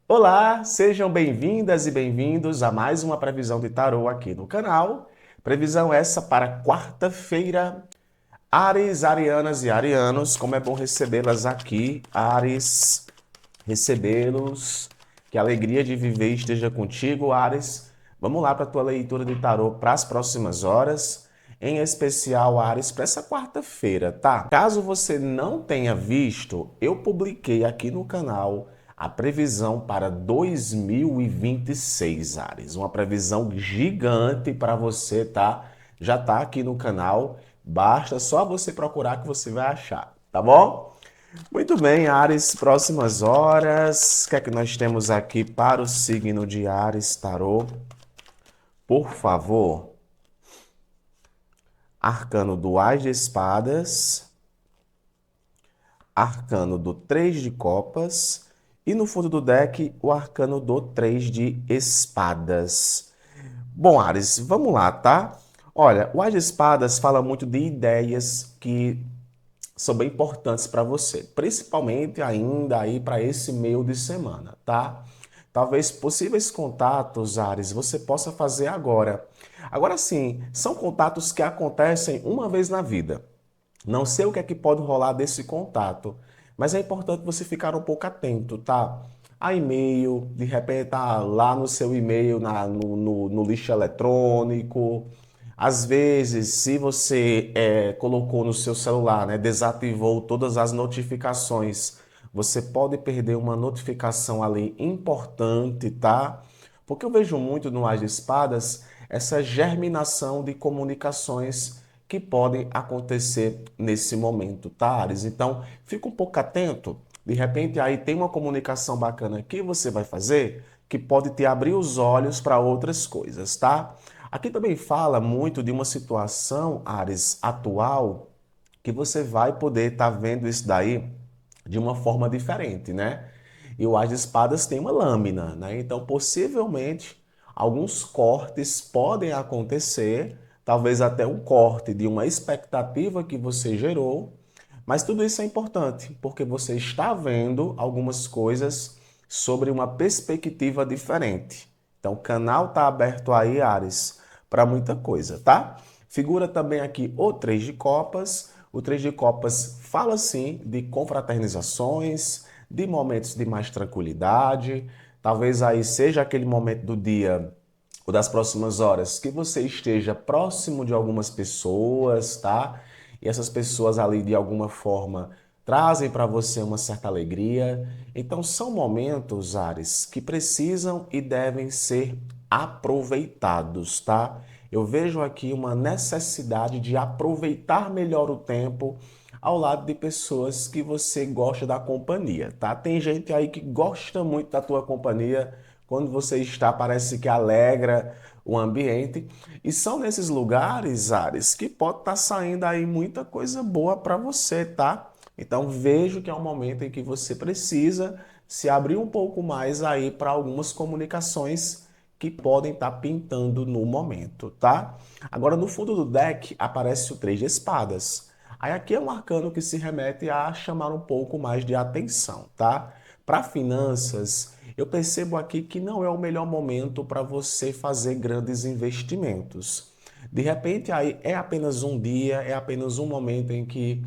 Olá, sejam bem-vindas e bem-vindos a mais uma previsão de tarô aqui no canal. Previsão essa para quarta-feira. Áries, arianas e arianos, como é bom recebê-las aqui. Áries, recebê-los. Que a alegria de viver esteja contigo, Áries. Vamos lá para a tua leitura de tarô para as próximas horas. Em especial, Áries, para essa quarta-feira, tá? Caso você não tenha visto, eu publiquei aqui no canal a previsão para 2026, Áries. Uma previsão gigante para você, tá? Já tá aqui no canal. Basta só você procurar que você vai achar, tá bom? Muito bem, Áries, próximas horas. O que é que nós temos aqui para o signo de Áries, tarô? Por favor, arcano do As de Espadas, arcano do Três de Copas e no fundo do deck o arcano do Três de Espadas. Bom, Áries, vamos lá, tá? Olha, o As de Espadas fala muito de ideias que são bem importantes para você, principalmente ainda aí para esse meio de semana, tá? Talvez possíveis contatos, Ares, você possa fazer agora. Agora sim, são contatos que acontecem uma vez na vida. Não sei o que é que pode rolar desse contato, mas é importante você ficar um pouco atento, tá? A e-mail, de repente tá lá no seu e-mail, no lixo eletrônico. Às vezes, se você colocou no seu celular, né, desativou todas as notificações, você pode perder uma notificação ali importante, tá? Porque eu vejo muito no As de Espadas essa germinação de comunicações que podem acontecer nesse momento, tá, Ares? Então, fica um pouco atento. De repente, aí tem uma comunicação bacana que você vai fazer que pode te abrir os olhos para outras coisas, tá? Aqui também fala muito de uma situação, Ares, atual, que você vai poder estar vendo isso daí de uma forma diferente, né? E o As de Espadas tem uma lâmina, né? Então, possivelmente, alguns cortes podem acontecer, talvez até um corte de uma expectativa que você gerou, mas tudo isso é importante, porque você está vendo algumas coisas sobre uma perspectiva diferente. Então, o canal está aberto aí, Ares, para muita coisa, tá? Figura também aqui o Três de Copas. O Três de Copas fala sim de confraternizações, de momentos de mais tranquilidade. Talvez aí seja aquele momento do dia ou das próximas horas que você esteja próximo de algumas pessoas, tá? E essas pessoas ali de alguma forma trazem para você uma certa alegria. Então são momentos, Ares, que precisam e devem ser aproveitados, tá? Eu vejo aqui uma necessidade de aproveitar melhor o tempo ao lado de pessoas que você gosta da companhia, tá? Tem gente aí que gosta muito da tua companhia, quando você está, parece que alegra o ambiente. E são nesses lugares, Ares, que pode estar saindo aí muita coisa boa para você, tá? Então vejo que é um momento em que você precisa se abrir um pouco mais aí para algumas comunicações que podem estar pintando no momento, tá? Agora no fundo do deck aparece o Três de Espadas. Aí aqui é um arcano que se remete a chamar um pouco mais de atenção, tá? Para finanças, eu percebo aqui que não é o melhor momento para você fazer grandes investimentos. De repente, aí é apenas um dia, é apenas um momento em que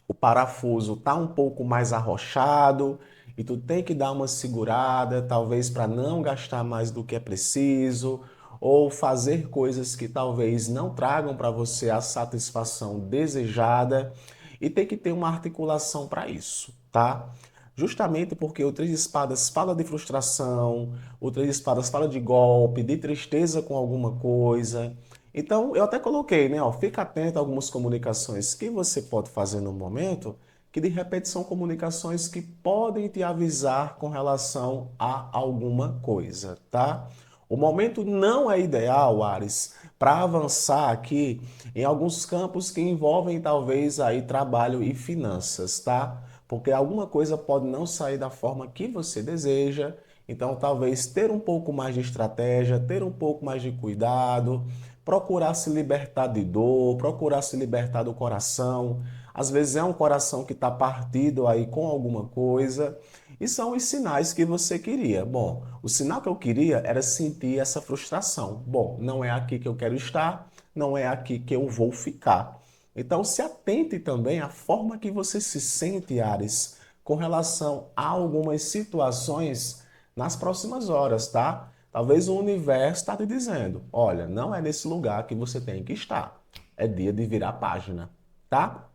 o parafuso está um pouco mais arrochado e tu tem que dar uma segurada, talvez para não gastar mais do que é preciso, ou fazer coisas que talvez não tragam para você a satisfação desejada e tem que ter uma articulação para isso, tá? Justamente porque o Três de Espadas fala de frustração, o Três de Espadas fala de golpe, de tristeza com alguma coisa. Então, eu até coloquei, né? Ó, fica atento a algumas comunicações que você pode fazer no momento, que de repente são comunicações que podem te avisar com relação a alguma coisa, tá? O momento não é ideal, Ares, para avançar aqui em alguns campos que envolvem talvez aí trabalho e finanças, tá? Porque alguma coisa pode não sair da forma que você deseja. Então, talvez ter um pouco mais de estratégia, ter um pouco mais de cuidado, procurar se libertar de dor, procurar se libertar do coração. Às vezes é um coração que está partido aí com alguma coisa. E são os sinais que você queria. Bom, o sinal que eu queria era sentir essa frustração. Bom, não é aqui que eu quero estar, não é aqui que eu vou ficar. Então, se atente também à forma que você se sente, Ares, com relação a algumas situações nas próximas horas, tá? Talvez o universo está te dizendo, olha, não é nesse lugar que você tem que estar. É dia de virar a página, tá?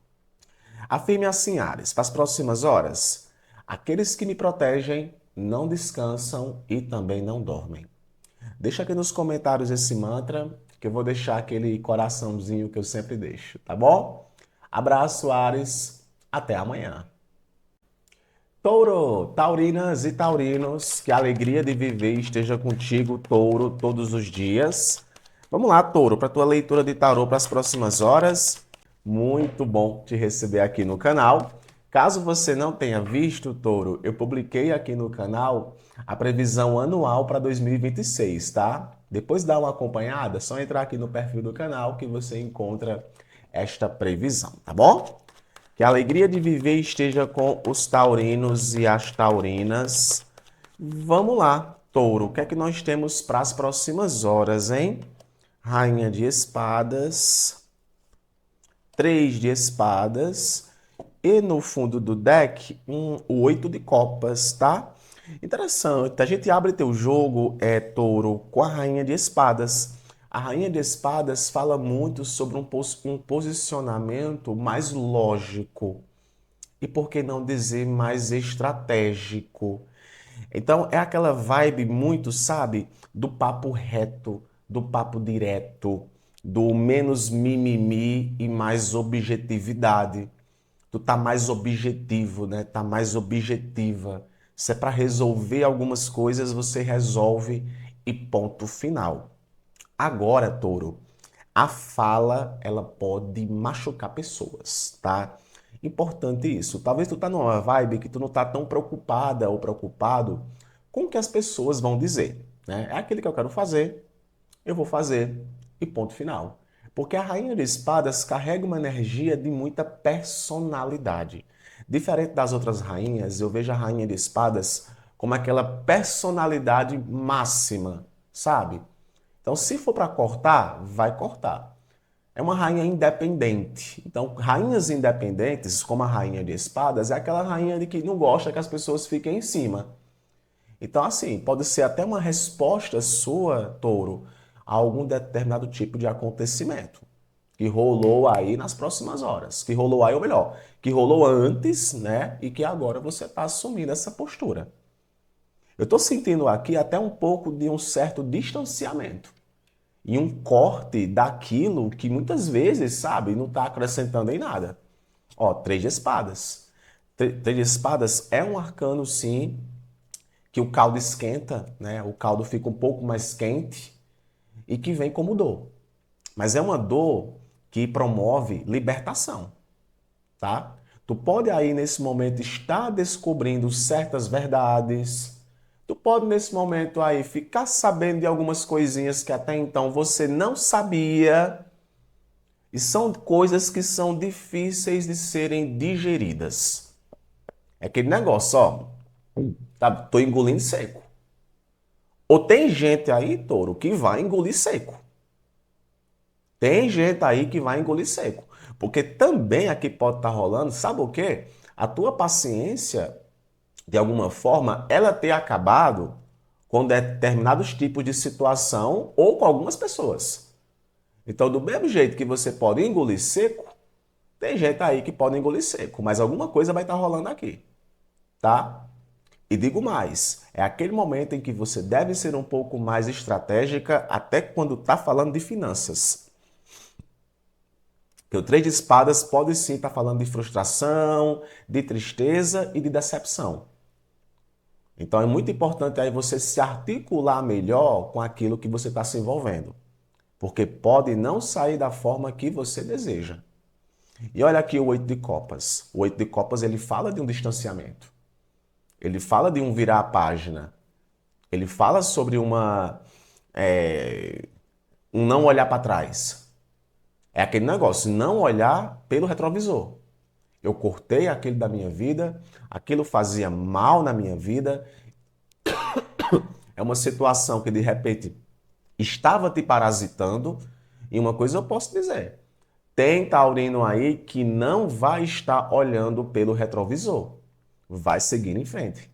Afirme assim, Ares, para as próximas horas. Aqueles que me protegem não descansam e também não dormem. Deixa aqui nos comentários esse mantra, que eu vou deixar aquele coraçãozinho que eu sempre deixo, tá bom? Abraço, Ares. Até amanhã. Touro, taurinas e taurinos, que a alegria de viver esteja contigo, Touro, todos os dias. Vamos lá, Touro, para a tua leitura de tarô para as próximas horas. Muito bom te receber aqui no canal. Caso você não tenha visto, Touro, eu publiquei aqui no canal a previsão anual para 2026, tá? Depois dá uma acompanhada, é só entrar aqui no perfil do canal que você encontra esta previsão, tá bom? Que a alegria de viver esteja com os taurinos e as taurinas. Vamos lá, Touro, o que é que nós temos para as próximas horas, hein? Rainha de espadas, 3 de espadas e no fundo do deck, o 8 de copas, tá? Interessante, a gente abre teu jogo, Touro, com a Rainha de Espadas. A Rainha de Espadas fala muito sobre um posicionamento mais lógico e, por que não dizer, mais estratégico. Então, é aquela vibe muito, sabe, do papo reto, do papo direto, do menos mimimi e mais objetividade. Tu tá mais objetivo, né? Tá mais objetiva. Se é para resolver algumas coisas, você resolve e ponto final. Agora, Touro, a fala, ela pode machucar pessoas, tá? Importante isso. Talvez tu tá numa vibe que tu não tá tão preocupada ou preocupado com o que as pessoas vão dizer, né? É aquilo que eu quero fazer, eu vou fazer e ponto final. Porque a Rainha de Espadas carrega uma energia de muita personalidade. Diferente das outras rainhas, eu vejo a Rainha de Espadas como aquela personalidade máxima, sabe? Então, se for para cortar, vai cortar. É uma rainha independente. Então, rainhas independentes, como a Rainha de Espadas, é aquela rainha de que não gosta que as pessoas fiquem em cima. Então, assim, pode ser até uma resposta sua, Touro, a algum determinado tipo de acontecimento que rolou aí nas próximas horas. Que rolou aí, ou melhor, que rolou antes, né? E que agora você está assumindo essa postura. Eu estou sentindo aqui até um pouco de um certo distanciamento e um corte daquilo que muitas vezes, sabe, não está acrescentando em nada. Ó, 3 de espadas. 3 de espadas é um arcano, sim, que o caldo esquenta, né? O caldo fica um pouco mais quente e que vem como dor. Mas é uma dor que promove libertação, tá? Tu pode aí nesse momento estar descobrindo certas verdades. Tu pode nesse momento aí ficar sabendo de algumas coisinhas que até então você não sabia. E são coisas que são difíceis de serem digeridas. É aquele negócio, ó. Tá, tô engolindo seco. Ou tem gente aí, Touro, que vai engolir seco. Tem gente aí que vai engolir seco. Porque também aqui pode estar rolando, sabe o quê? A tua paciência, de alguma forma, ela ter acabado com determinados tipos de situação ou com algumas pessoas. Então, do mesmo jeito que você pode engolir seco, tem gente aí que pode engolir seco, mas alguma coisa vai estar rolando aqui, tá? E digo mais, é aquele momento em que você deve ser um pouco mais estratégica, até quando está falando de finanças. Porque o 3 de espadas pode sim estar falando de frustração, de tristeza e de decepção. Então é muito importante aí você se articular melhor com aquilo que você está se envolvendo. Porque pode não sair da forma que você deseja. E olha aqui o 8 de copas. O 8 de copas ele fala de um distanciamento. Ele fala de um virar a página. Ele fala sobre um não olhar para trás. É aquele negócio, não olhar pelo retrovisor. eu cortei aquilo da minha vida, aquilo fazia mal na minha vida, é uma situação que de repente estava te parasitando, e uma coisa eu posso dizer, tem taurino aí que não vai estar olhando pelo retrovisor, vai seguir em frente.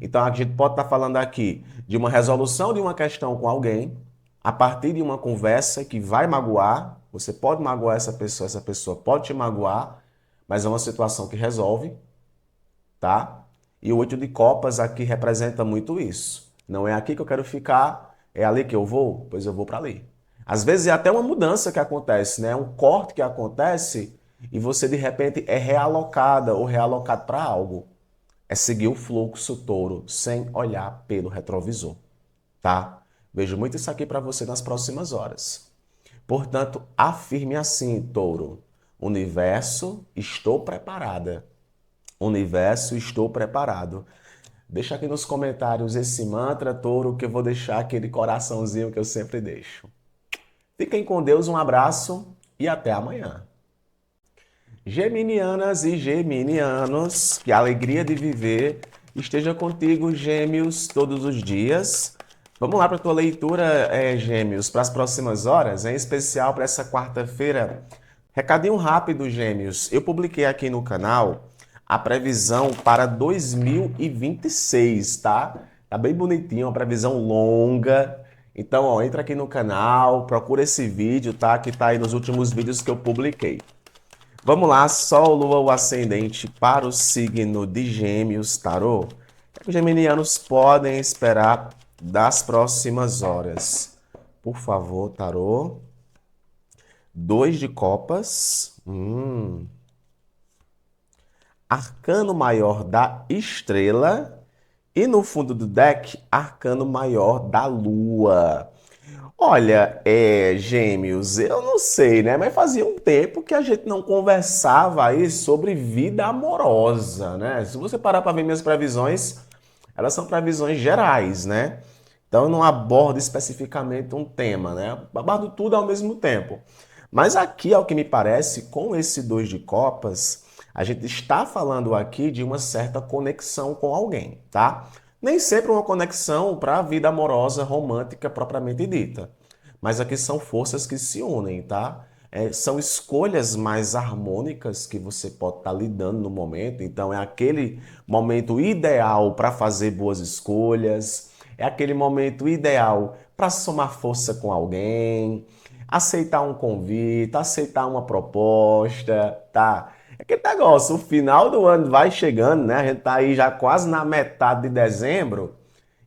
Então a gente pode estar falando aqui de uma resolução de uma questão com alguém, a partir de uma conversa que vai magoar, você pode magoar essa pessoa pode te magoar, mas é uma situação que resolve, tá? E o 8 de copas aqui representa muito isso. Não é aqui que eu quero ficar, é ali que eu vou, pois eu vou para ali. Às vezes é até uma mudança que acontece, né? Um corte que acontece e você de repente é realocada ou realocado para algo. É seguir o fluxo, touro, sem olhar pelo retrovisor, tá? Vejo muito isso aqui para você nas próximas horas. Portanto, afirme assim, touro: Universo, estou preparada. Universo, estou preparado. Deixa aqui nos comentários esse mantra, touro, que eu vou deixar aquele coraçãozinho que eu sempre deixo. Fiquem com Deus, um abraço e até amanhã. Geminianas e geminianos, que a alegria de viver esteja contigo, gêmeos, todos os dias. Vamos lá para a tua leitura, gêmeos, para as próximas horas, em especial para essa quarta-feira. Recadinho rápido, gêmeos. Eu publiquei aqui no canal a previsão para 2026, tá? Tá bem bonitinho, uma previsão longa. Então, ó, entra aqui no canal, procura esse vídeo, tá? Que tá aí nos últimos vídeos que eu publiquei. Vamos lá, Sol, Lua, o ascendente para o signo de Gêmeos, tarô. O que os geminianos podem esperar das próximas horas? Por favor, tarô. 2 de copas. Arcano maior da estrela. E no fundo do deck, arcano maior da lua. Olha, gêmeos, eu não sei, né? Mas fazia um tempo que a gente não conversava aí sobre vida amorosa, né? Se você parar para ver minhas previsões, elas são previsões gerais, né? Então eu não abordo especificamente um tema, né? Eu abordo tudo ao mesmo tempo. Mas aqui, ao que me parece, com esse 2 de copas, a gente está falando aqui de uma certa conexão com alguém, tá? Nem sempre uma conexão para a vida amorosa, romântica, propriamente dita. Mas aqui são forças que se unem, tá? São escolhas mais harmônicas que você pode estar lidando no momento. Então, é aquele momento ideal para fazer boas escolhas. É aquele momento ideal para somar força com alguém, aceitar um convite, aceitar uma proposta, tá? É aquele negócio, o final do ano vai chegando, né? A gente tá aí já quase na metade de dezembro.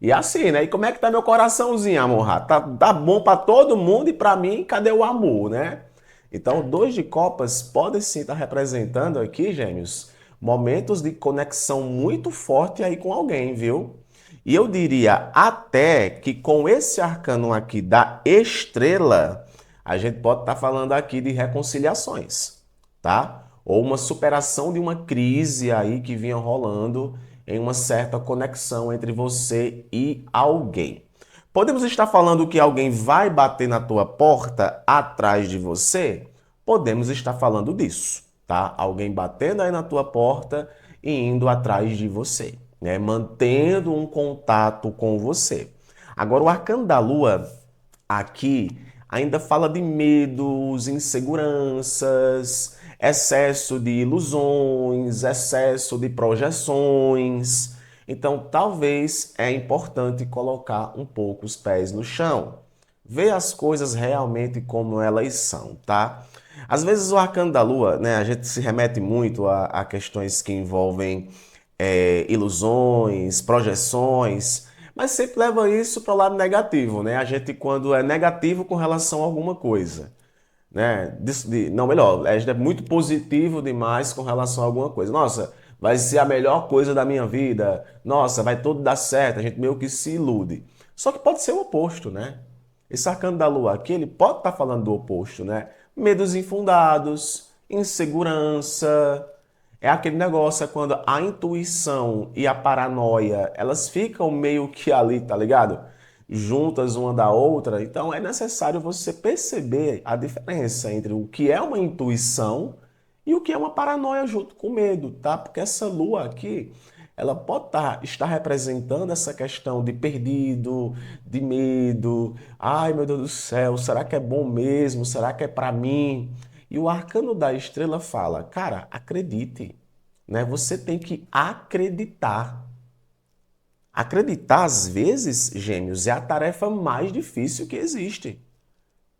E assim, né? E como é que tá meu coraçãozinho, amor? Tá bom pra todo mundo e pra mim, cadê o amor, né? Então, 2 de copas podem sim estar representando aqui, gêmeos, momentos de conexão muito forte aí com alguém, viu? E eu diria até que com esse arcano aqui da estrela, a gente pode estar falando aqui de reconciliações, tá? Ou uma superação de uma crise aí que vinha rolando em uma certa conexão entre você e alguém. Podemos estar falando que alguém vai bater na tua porta atrás de você? Podemos estar falando disso, tá? Alguém batendo aí na tua porta e indo atrás de você, né? Mantendo um contato com você. Agora, o arcano da lua aqui ainda fala de medos, inseguranças, excesso de ilusões, excesso de projeções. Então, talvez é importante colocar um pouco os pés no chão. Ver as coisas realmente como elas são, tá? Às vezes o arcano da lua, né, a gente se remete muito a questões que envolvem ilusões, projeções, mas sempre leva isso para o lado negativo, né? A gente, quando é negativo com relação a alguma coisa, né? Não, melhor, a gente é muito positivo demais com relação a alguma coisa. Nossa, vai ser a melhor coisa da minha vida. Nossa, vai tudo dar certo. A gente meio que se ilude. Só que pode ser o oposto, né? Esse arcano da lua aqui, ele pode estar falando do oposto, né? Medos infundados, insegurança. É aquele negócio, é quando a intuição e a paranoia, elas ficam meio que ali, tá ligado? Juntas uma da outra. Então é necessário você perceber a diferença entre o que é uma intuição E o que é uma paranoia junto com medo, tá? Porque essa lua aqui, ela pode estar representando essa questão de perdido, de medo. Ai, meu Deus do céu, será que é bom mesmo? Será que é para mim? E o arcano da estrela fala, cara, acredite, né? Você tem que acreditar. Acreditar, às vezes, gêmeos, é a tarefa mais difícil que existe.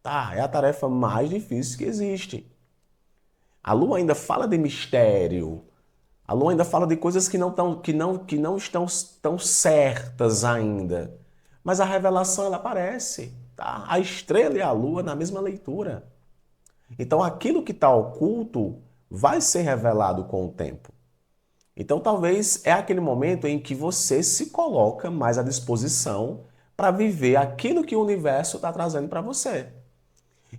Tá, é a tarefa mais difícil que existe. A Lua ainda fala de mistério. A Lua ainda fala de coisas que não estão tão certas ainda. Mas a revelação ela aparece, tá? A estrela e a Lua na mesma leitura. Então aquilo que está oculto vai ser revelado com o tempo. Então talvez é aquele momento em que você se coloca mais à disposição para viver aquilo que o universo está trazendo para você.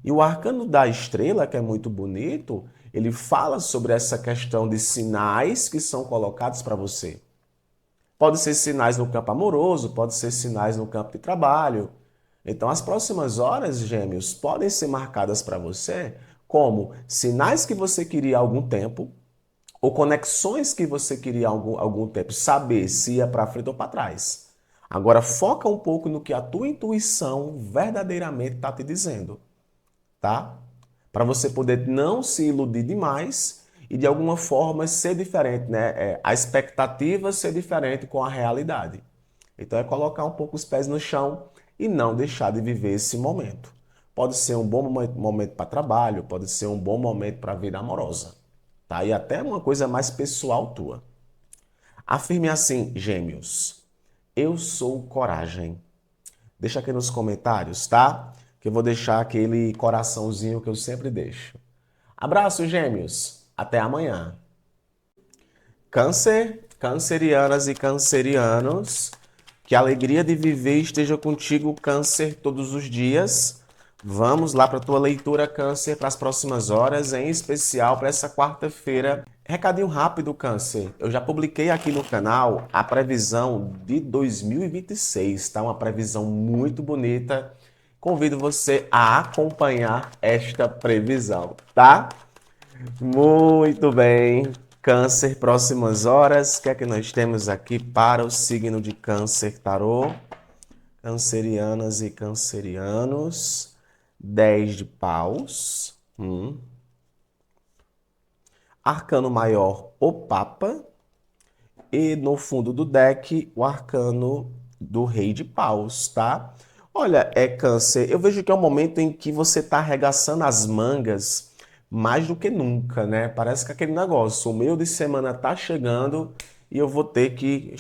E o arcano da estrela, que é muito bonito, ele fala sobre essa questão de sinais que são colocados para você. Pode ser sinais no campo amoroso, pode ser sinais no campo de trabalho. Então, as próximas horas, gêmeos, podem ser marcadas para você como sinais que você queria há algum tempo, ou conexões que você queria há algum tempo, saber se ia para frente ou para trás. Agora, foca um pouco no que a tua intuição verdadeiramente está te dizendo, tá? Para você poder não se iludir demais e de alguma forma ser diferente, né? A expectativa ser diferente com a realidade. Então é colocar um pouco os pés no chão e não deixar de viver esse momento. Pode ser um bom momento para trabalho, pode ser um bom momento para a vida amorosa, tá? E até uma coisa mais pessoal tua. Afirme assim, gêmeos: eu sou coragem. Deixa aqui nos comentários, tá? Que eu vou deixar aquele coraçãozinho que eu sempre deixo. Abraço, gêmeos. Até amanhã. Câncer, cancerianas e cancerianos, que a alegria de viver esteja contigo, Câncer, todos os dias. Vamos lá para a tua leitura, Câncer, para as próximas horas, em especial para essa quarta-feira. Recadinho rápido, Câncer. Eu já publiquei aqui no canal a previsão de 2026, tá? Uma previsão muito bonita. Convido você a acompanhar esta previsão, tá? Muito bem. Câncer, próximas horas. O que é que nós temos aqui para o signo de Câncer, tarô? Cancerianas e cancerianos. 10 de paus. Arcano maior, o Papa. E no fundo do deck, o arcano do Rei de Paus, tá? Olha, Câncer, eu vejo que é um momento em que você está arregaçando as mangas mais do que nunca, né? Parece que aquele negócio, o meio de semana tá chegando e eu vou ter que...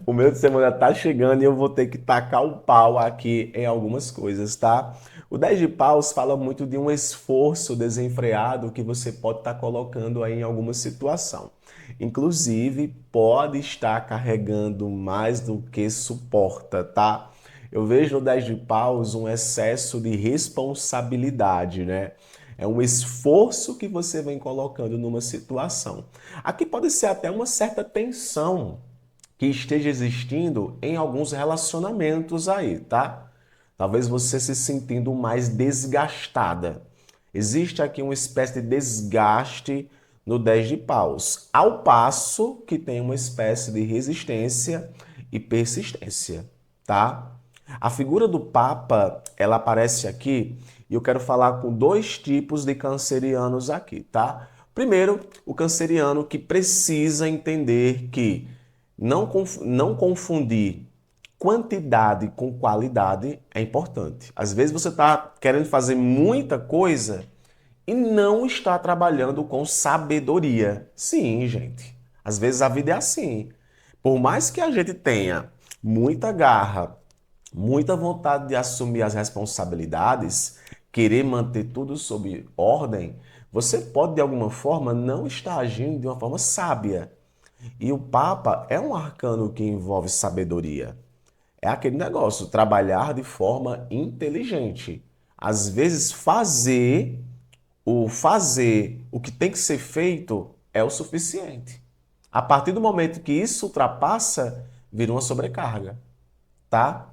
O meio de semana tá chegando e eu vou ter que tacar o pau aqui em algumas coisas, tá? O 10 de paus fala muito de um esforço desenfreado que você pode estar colocando aí em alguma situação. Inclusive, pode estar carregando mais do que suporta, tá? Eu vejo no 10 de paus um excesso de responsabilidade, né? É um esforço que você vem colocando numa situação. Aqui pode ser até uma certa tensão que esteja existindo em alguns relacionamentos aí, tá? Talvez você se sentindo mais desgastada. Existe aqui uma espécie de desgaste no 10 de paus, ao passo que tem uma espécie de resistência e persistência, tá? A figura do Papa, ela aparece aqui e eu quero falar com dois tipos de cancerianos aqui, tá? Primeiro, o canceriano que precisa entender que não confundir quantidade com qualidade é importante. Às vezes você está querendo fazer muita coisa e não está trabalhando com sabedoria. Sim, gente. Às vezes a vida é assim. Por mais que a gente tenha muita garra, muita vontade de assumir as responsabilidades, querer manter tudo sob ordem, você pode de alguma forma não estar agindo de uma forma sábia. E o Papa é um arcano que envolve sabedoria. É aquele negócio, trabalhar de forma inteligente. Às vezes fazer o que tem que ser feito é o suficiente. A partir do momento que isso ultrapassa, vira uma sobrecarga, tá?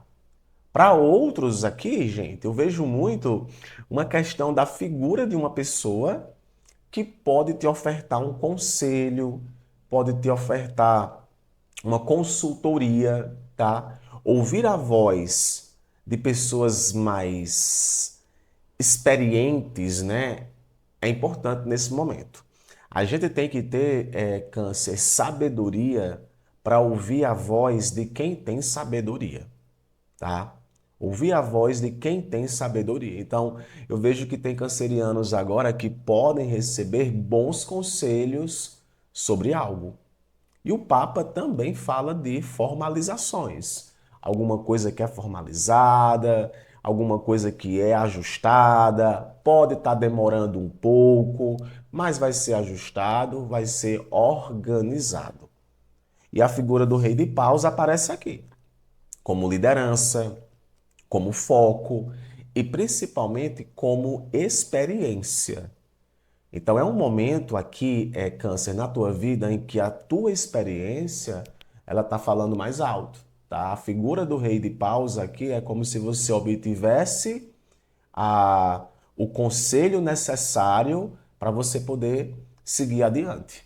Para outros aqui, gente, eu vejo muito uma questão da figura de uma pessoa que pode te ofertar um conselho, pode te ofertar uma consultoria, tá? Ouvir a voz de pessoas mais experientes, né? É importante nesse momento. A gente tem que ter, Câncer, sabedoria para ouvir a voz de quem tem sabedoria, tá? Ouvir a voz de quem tem sabedoria. Então, eu vejo que tem cancerianos agora que podem receber bons conselhos sobre algo. E o Papa também fala de formalizações. Alguma coisa que é formalizada, alguma coisa que é ajustada, pode estar demorando um pouco, mas vai ser ajustado, vai ser organizado. E a figura do Rei de Paus aparece aqui, como liderança, como foco e principalmente como experiência. Então é um momento aqui, Câncer, na tua vida em que a tua experiência ela está falando mais alto, tá? A figura do Rei de Paus aqui é como se você obtivesse o conselho necessário para você poder seguir adiante.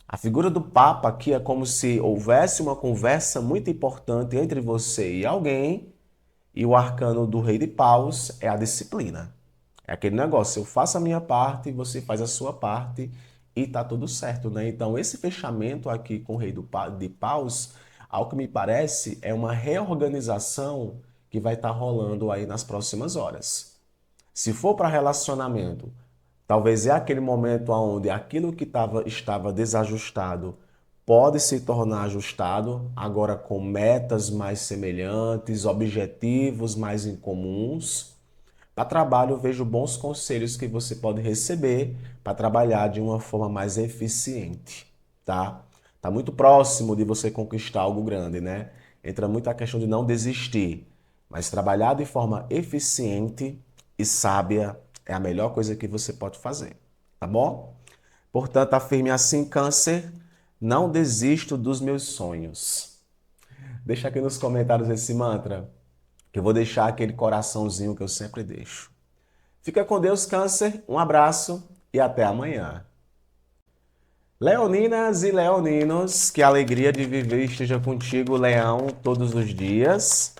A figura do Papa aqui é como se houvesse uma conversa muito importante entre você e alguém, e o arcano do Rei de Paus é a disciplina. É aquele negócio, eu faço a minha parte, você faz a sua parte e tá tudo certo, né? Então, esse fechamento aqui com o Rei de Paus, ao que me parece, é uma reorganização que vai estar rolando aí nas próximas horas. Se for para relacionamento, talvez é aquele momento onde aquilo que estava desajustado pode se tornar ajustado, agora com metas mais semelhantes, objetivos mais incomuns. Para trabalho, eu vejo bons conselhos que você pode receber para trabalhar de uma forma mais eficiente, tá? Tá muito próximo de você conquistar algo grande, né? Entra muito a questão de não desistir, mas trabalhar de forma eficiente e sábia é a melhor coisa que você pode fazer, tá bom? Portanto, afirme assim, Câncer, não desisto dos meus sonhos. Deixa aqui nos comentários esse mantra, que eu vou deixar aquele coraçãozinho que eu sempre deixo. Fica com Deus, Câncer. Um abraço e até amanhã. Leoninas e leoninos, que a alegria de viver esteja contigo, Leão, todos os dias.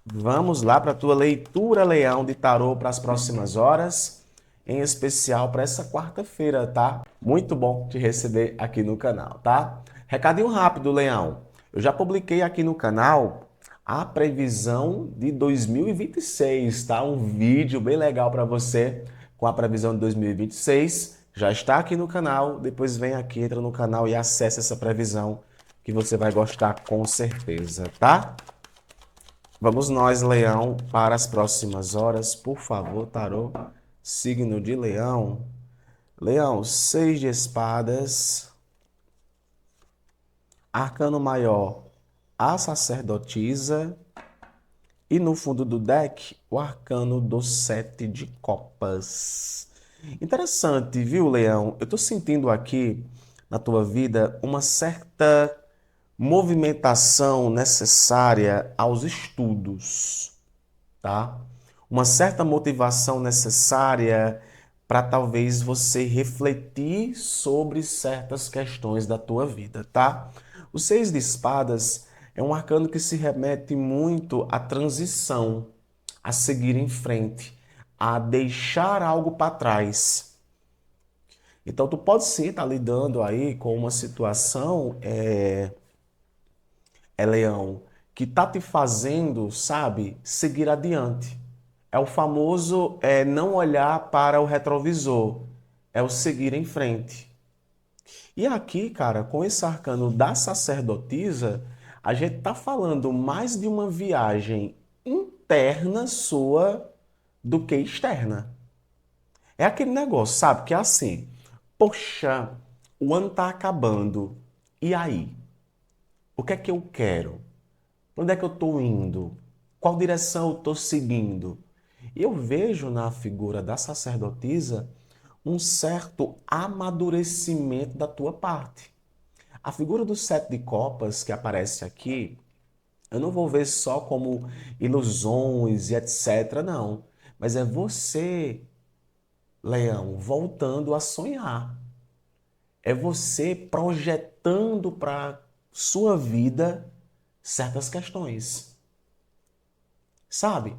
Vamos lá para a tua leitura, Leão, de tarô para as próximas horas, em especial para essa quarta-feira, tá? Muito bom te receber aqui no canal, tá? Recadinho rápido, Leão. Eu já publiquei aqui no canal a previsão de 2026, tá? Um vídeo bem legal para você com a previsão de 2026. Já está aqui no canal, depois vem aqui, entra no canal e acesse essa previsão que você vai gostar com certeza, tá? Vamos nós, Leão, para as próximas horas, por favor, tarô, signo de Leão. Leão, 6 de espadas, arcano maior, a sacerdotisa, e no fundo do deck, o arcano do 7 de copas. Interessante, viu, Leão? Eu tô sentindo aqui na tua vida uma certa movimentação necessária aos estudos, tá? Uma certa motivação necessária para talvez você refletir sobre certas questões da tua vida, tá? O 6 de espadas é um arcano que se remete muito à transição, a seguir em frente, a deixar algo para trás. Então, tu pode sim estar lidando aí com uma situação, Leão, que tá te fazendo, sabe, seguir adiante. É o famoso não olhar para o retrovisor, é o seguir em frente. E aqui, cara, com esse arcano da sacerdotisa, a gente tá falando mais de uma viagem interna sua do que externa. É aquele negócio, sabe, que é assim, poxa, o ano tá acabando, e aí? O que é que eu quero? Onde é que eu estou indo? Qual direção eu estou seguindo? Eu vejo na figura da sacerdotisa um certo amadurecimento da tua parte. A figura do 7 de copas que aparece aqui, eu não vou ver só como ilusões e etc, não. Mas é você Leão, voltando a sonhar. É você projetando para sua vida certas questões. Sabe?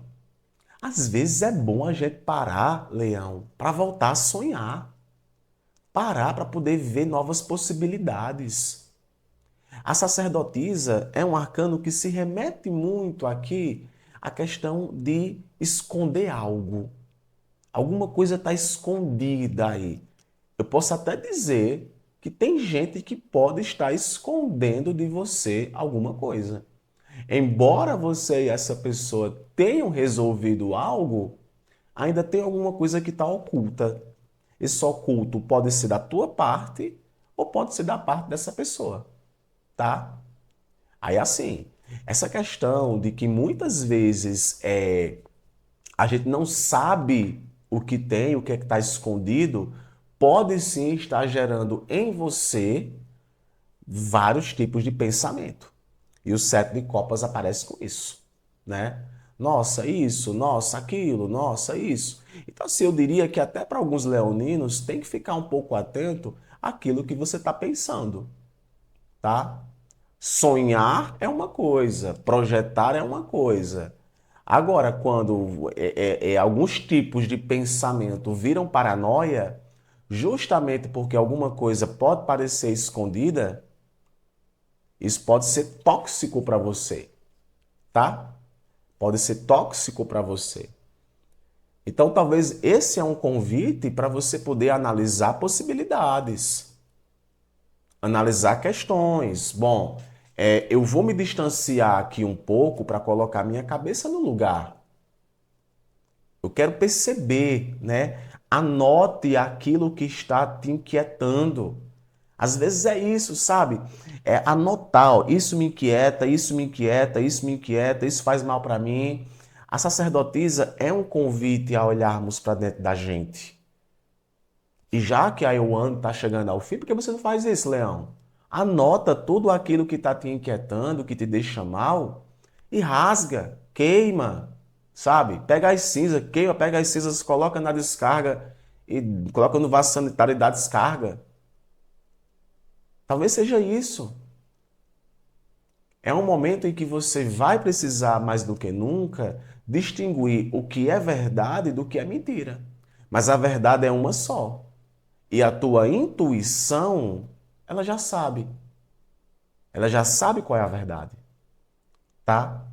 Às vezes é bom a gente parar, Leão, para voltar a sonhar. Parar para poder ver novas possibilidades. A sacerdotisa é um arcano que se remete muito aqui à questão de esconder algo. Alguma coisa está escondida aí. Eu posso até dizer que tem gente que pode estar escondendo de você alguma coisa. Embora você e essa pessoa tenham resolvido algo, ainda tem alguma coisa que está oculta. Esse oculto pode ser da tua parte ou pode ser da parte dessa pessoa, tá? Aí assim, essa questão de que muitas vezes a gente não sabe o que tem, o que é que está escondido, pode sim estar gerando em você vários tipos de pensamento. E o sete de copas aparece com isso, né? Nossa, isso, nossa, aquilo, nossa, isso. Então, assim, eu diria que até para alguns leoninos tem que ficar um pouco atento àquilo que você está pensando, tá? Sonhar é uma coisa, projetar é uma coisa. Agora, quando alguns tipos de pensamento viram paranoia, justamente porque alguma coisa pode parecer escondida, isso pode ser tóxico para você, tá? Pode ser tóxico para você. Então, talvez esse é um convite para você poder analisar possibilidades, analisar questões. Bom, eu vou me distanciar aqui um pouco para colocar minha cabeça no lugar. Eu quero perceber, né? Anote aquilo que está te inquietando. Às vezes é isso, sabe? É anotar, ó, isso me inquieta, isso me inquieta, isso me inquieta, isso faz mal para mim. A sacerdotisa é um convite a olharmos para dentro da gente. E já que a Ioane está chegando ao fim, por que você não faz isso, Leão? Anota tudo aquilo que está te inquietando, que te deixa mal, e rasga, queima, sabe? Pega as cinzas, queima, pega as cinzas, coloca na descarga e coloca no vaso sanitário e dá descarga. Talvez seja isso. É um momento em que você vai precisar, mais do que nunca, distinguir o que é verdade do que é mentira. Mas a verdade é uma só. E a tua intuição, ela já sabe. Ela já sabe qual é a verdade, tá?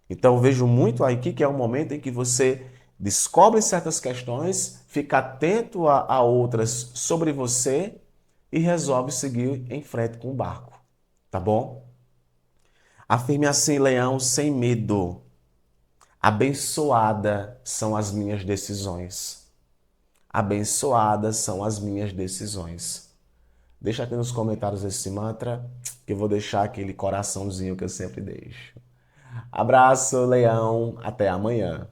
Então eu vejo muito aqui que é um momento em que você descobre certas questões, fica atento a outras sobre você e resolve seguir em frente com o barco, tá bom? Afirme assim, Leão, sem medo. Abençoadas são as minhas decisões. Abençoadas são as minhas decisões. Deixa aqui nos comentários esse mantra, que eu vou deixar aquele coraçãozinho que eu sempre deixo. Abraço, Leão. Até amanhã.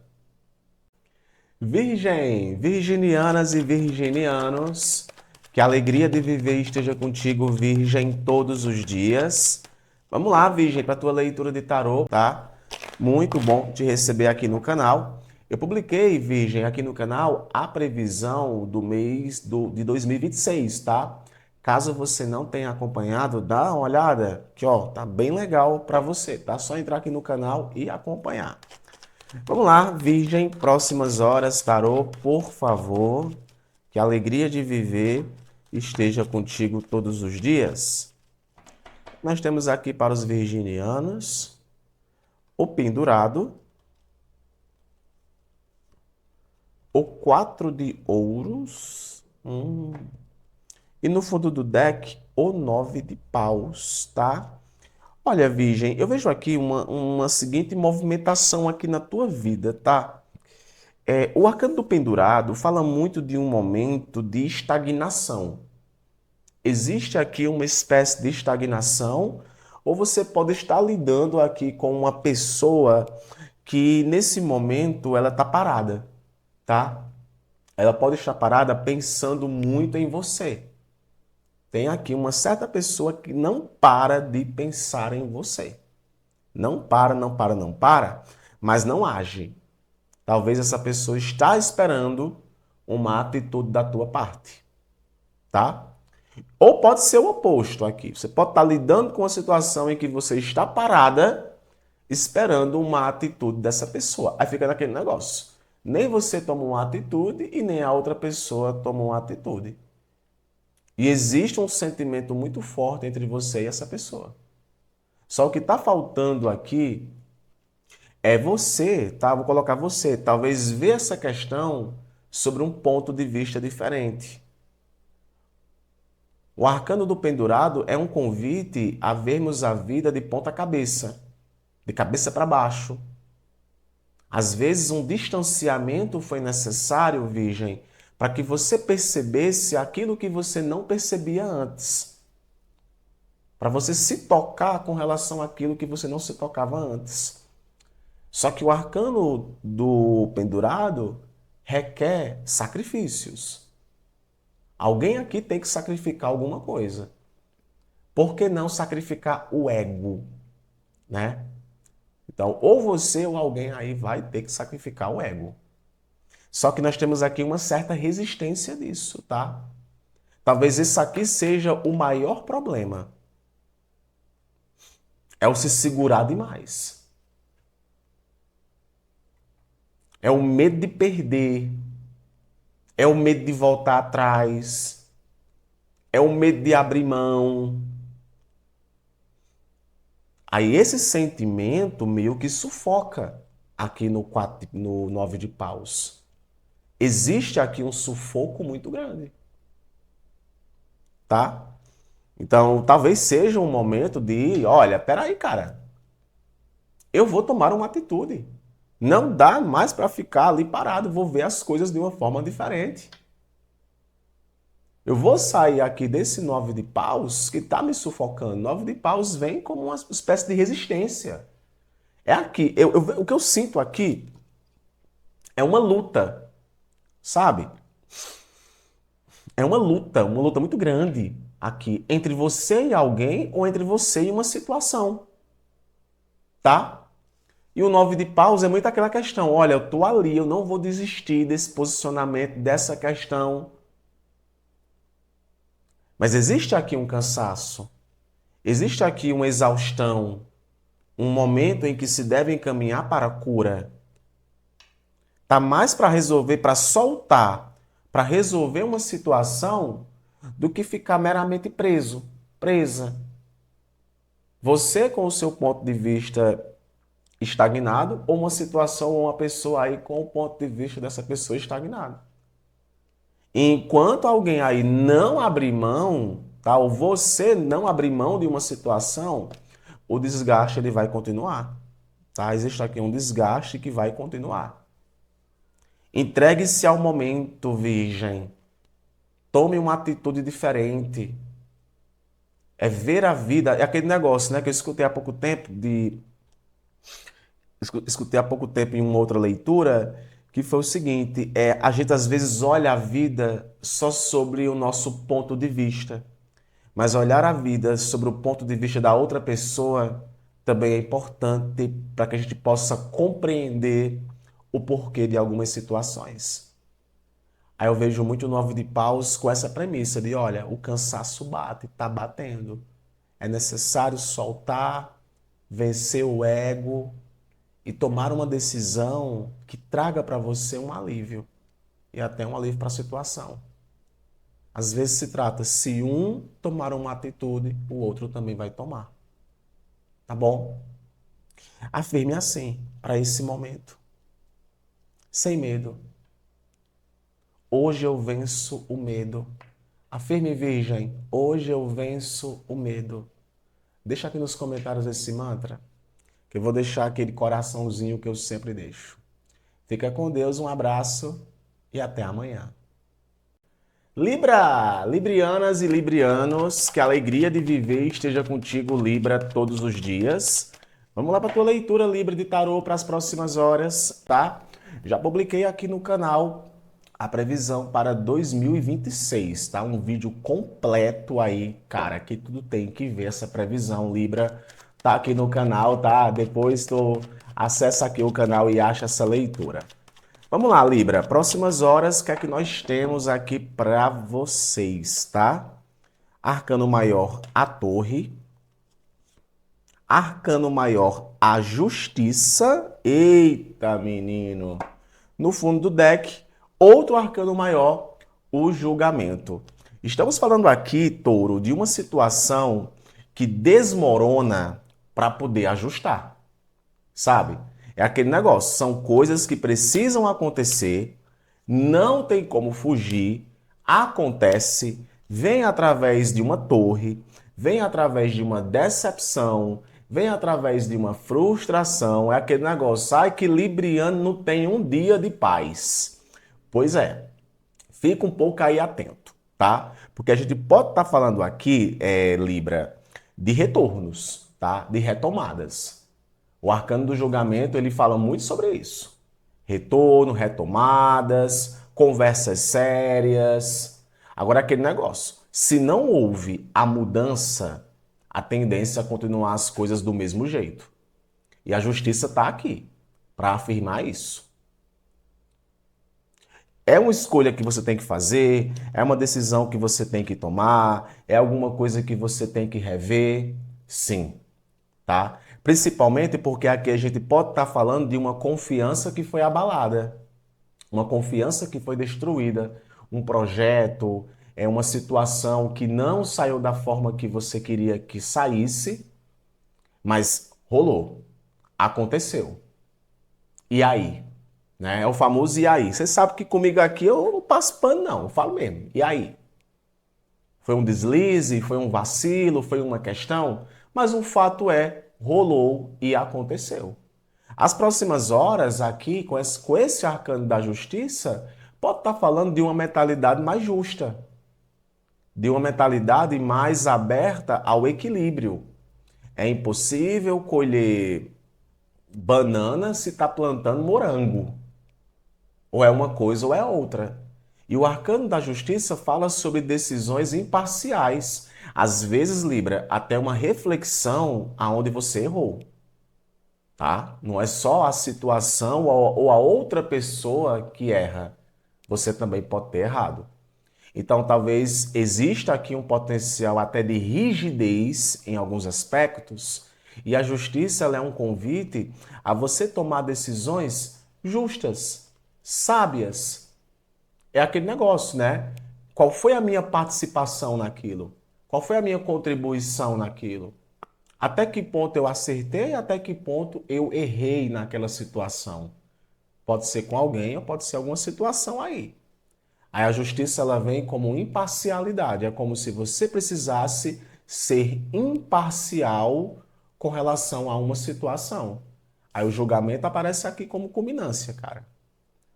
Virgem, virginianas e virginianos, que a alegria de viver esteja contigo, Virgem, todos os dias. Vamos lá, Virgem, para a tua leitura de tarô, tá? Muito bom te receber aqui no canal. Eu publiquei, Virgem, aqui no canal a previsão do mês de 2026, tá? Caso você não tenha acompanhado, dá uma olhada, que ó, tá bem legal para você, tá? Só entrar aqui no canal e acompanhar. Vamos lá, Virgem, próximas horas, tarô, por favor, que a alegria de viver esteja contigo todos os dias. Nós temos aqui para os virginianos o pendurado, o 4 de ouros, e no fundo do deck, o 9 de paus, tá? Olha, Virgem, eu vejo aqui uma seguinte movimentação aqui na tua vida, tá? O arcano do pendurado fala muito de um momento de estagnação. Existe aqui uma espécie de estagnação, ou você pode estar lidando aqui com uma pessoa que nesse momento ela está parada, tá? Ela pode estar parada pensando muito em você. Tem aqui uma certa pessoa que não para de pensar em você. Não para, não para, não para, mas não age. Talvez essa pessoa está esperando uma atitude da tua parte, tá? Ou pode ser o oposto aqui. Você pode estar lidando com uma situação em que você está parada esperando uma atitude dessa pessoa. Aí fica naquele negócio. Nem você toma uma atitude e nem a outra pessoa toma uma atitude. E existe um sentimento muito forte entre você e essa pessoa. Só o que está faltando aqui é você, tá? Vou colocar você, talvez ver essa questão sobre um ponto de vista diferente. O arcano do pendurado é um convite a vermos a vida de ponta cabeça, de cabeça para baixo. Às vezes, um distanciamento foi necessário, Virgem, para que você percebesse aquilo que você não percebia antes. Para você se tocar com relação àquilo que você não se tocava antes. Só que o arcano do pendurado requer sacrifícios. Alguém aqui tem que sacrificar alguma coisa. Por que não sacrificar o ego, né? Então, ou você ou alguém aí vai ter que sacrificar o ego. Só que nós temos aqui uma certa resistência disso, tá? Talvez isso aqui seja o maior problema. É o se segurar demais. É o medo de perder. É o medo de voltar atrás. É o medo de abrir mão. Aí esse sentimento meio que sufoca aqui no 9 de paus. Existe aqui um sufoco muito grande, tá? Então, talvez seja um momento de, olha, peraí, cara, eu vou tomar uma atitude. Não dá mais para ficar ali parado, vou ver as coisas de uma forma diferente. Eu vou sair aqui desse 9 de paus que está me sufocando. 9 de paus vem como uma espécie de resistência. É aqui, o que eu sinto aqui é uma luta, sabe? É uma luta muito grande aqui entre você e alguém ou entre você e uma situação, tá? E o 9 de paus é muito aquela questão, olha, eu tô ali, eu não vou desistir desse posicionamento, dessa questão. Mas existe aqui um cansaço, existe aqui uma exaustão, um momento em que se deve encaminhar para a cura. Tá mais para resolver, para soltar, para resolver uma situação do que ficar meramente preso, presa. Você com o seu ponto de vista estagnado ou uma situação ou uma pessoa aí com o ponto de vista dessa pessoa estagnado. Enquanto alguém aí não abrir mão, tá? Ou você não abrir mão de uma situação, o desgaste ele vai continuar, tá? Existe aqui um desgaste que vai continuar. Entregue-se ao momento, virgem. Tome uma atitude diferente. É ver a vida, é aquele negócio, né, que eu escutei há pouco tempo escutei há pouco tempo em uma outra leitura, que foi o seguinte, a gente às vezes olha a vida só sobre o nosso ponto de vista, mas olhar a vida sobre o ponto de vista da outra pessoa também é importante para que a gente possa compreender o porquê de algumas situações. Aí eu vejo muito o 9 de paus com essa premissa de, olha, o cansaço bate, tá batendo. É necessário soltar, vencer o ego e tomar uma decisão que traga para você um alívio e até um alívio para a situação. Às vezes se trata, se um tomar uma atitude, o outro também vai tomar. Tá bom? Afirme assim, para esse momento. Sem medo. Hoje eu venço o medo. Afirme, Virgem, hoje eu venço o medo. Deixa aqui nos comentários esse mantra, que eu vou deixar aquele coraçãozinho que eu sempre deixo. Fica com Deus, um abraço e até amanhã. Libra, Librianas e Librianos, que a alegria de viver esteja contigo, Libra, todos os dias. Vamos lá para a tua leitura, Libra, de tarô para as próximas horas, tá? Já publiquei aqui no canal a previsão para 2026, tá? Um vídeo completo aí, cara, que tudo tem que ver essa previsão, Libra. Tá aqui no canal, tá? Depois tu acessa aqui o canal e acha essa leitura. Vamos lá, Libra. Próximas horas, o que é que nós temos aqui para vocês, tá? Arcano maior, a torre. Arcano maior, a justiça. Eita, menino. No fundo do deck, outro arcano maior, o julgamento. Estamos falando aqui, Touro, de uma situação que desmorona para poder ajustar, sabe? É aquele negócio, são coisas que precisam acontecer, não tem como fugir, acontece, vem através de uma torre, vem através de uma decepção, vem através de uma frustração, é aquele negócio, sai que libriano não tem um dia de paz. Pois é, fica um pouco aí atento, tá? Porque a gente pode estar falando aqui, Libra, de retornos, tá? De retomadas. O arcano do julgamento, ele fala muito sobre isso. Retorno, retomadas, conversas sérias. Agora, aquele negócio. Se não houve a mudança, a tendência é continuar as coisas do mesmo jeito. E a justiça está aqui para afirmar isso. É uma escolha que você tem que fazer, é uma decisão que você tem que tomar, é alguma coisa que você tem que rever? Sim, tá? Principalmente porque aqui a gente pode estar falando de uma confiança que foi abalada, uma confiança que foi destruída, um projeto, é uma situação que não saiu da forma que você queria que saísse, mas rolou, aconteceu. E aí? Né? É o famoso e aí? Você sabe que comigo aqui eu não passo pano, não, eu falo mesmo. E aí? Foi um deslize, foi um vacilo, foi uma questão, mas o fato é, rolou e aconteceu. As próximas horas aqui, com esse arcano da justiça, pode estar falando de uma mentalidade mais justa, de uma mentalidade mais aberta ao equilíbrio. É impossível colher banana se está plantando morango. Ou é uma coisa ou é outra. E o arcano da justiça fala sobre decisões imparciais. Às vezes, Libra, até uma reflexão aonde você errou. Tá? Não é só a situação ou a outra pessoa que erra. Você também pode ter errado. Então, talvez exista aqui um potencial até de rigidez em alguns aspectos, e a justiça ela é um convite a você tomar decisões justas, sábias. É aquele negócio, né? Qual foi a minha participação naquilo? Qual foi a minha contribuição naquilo? Até que ponto eu acertei, até que ponto eu errei naquela situação? Pode ser com alguém ou pode ser alguma situação aí. Aí a justiça ela vem como imparcialidade, é como se você precisasse ser imparcial com relação a uma situação. Aí o julgamento aparece aqui como culminância, cara.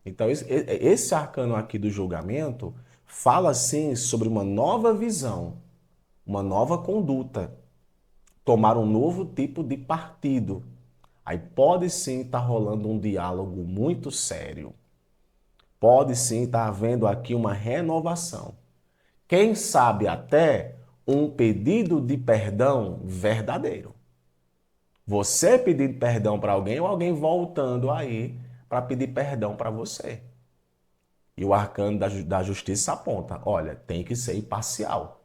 Então esse arcano aqui do julgamento fala sim sobre uma nova visão, uma nova conduta, tomar um novo tipo de partido. Aí pode sim estar rolando um diálogo muito sério. Pode sim estar havendo aqui uma renovação. Quem sabe até um pedido de perdão verdadeiro. Você pedindo perdão para alguém ou alguém voltando aí para pedir perdão para você. E o arcano da justiça aponta: olha, tem que ser imparcial.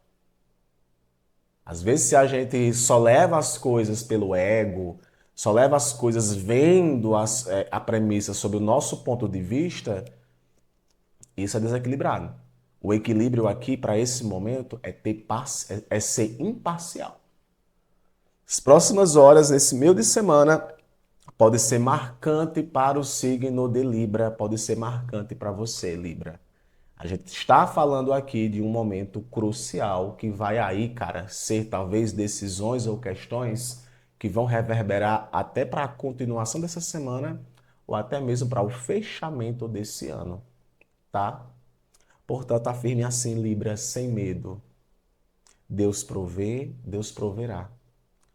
Às vezes, se a gente só leva as coisas pelo ego, só leva as coisas vendo a premissa sob o nosso ponto de vista, isso é desequilibrado. O equilíbrio aqui, para esse momento, é ser imparcial. As próximas horas, nesse meio de semana, pode ser marcante para o signo de Libra, pode ser marcante para você, Libra. A gente está falando aqui de um momento crucial que vai aí, cara, ser talvez decisões ou questões que vão reverberar até para a continuação dessa semana ou até mesmo para o fechamento desse ano, tá? Portanto, afirme assim, Libra, sem medo. Deus provê, Deus proverá.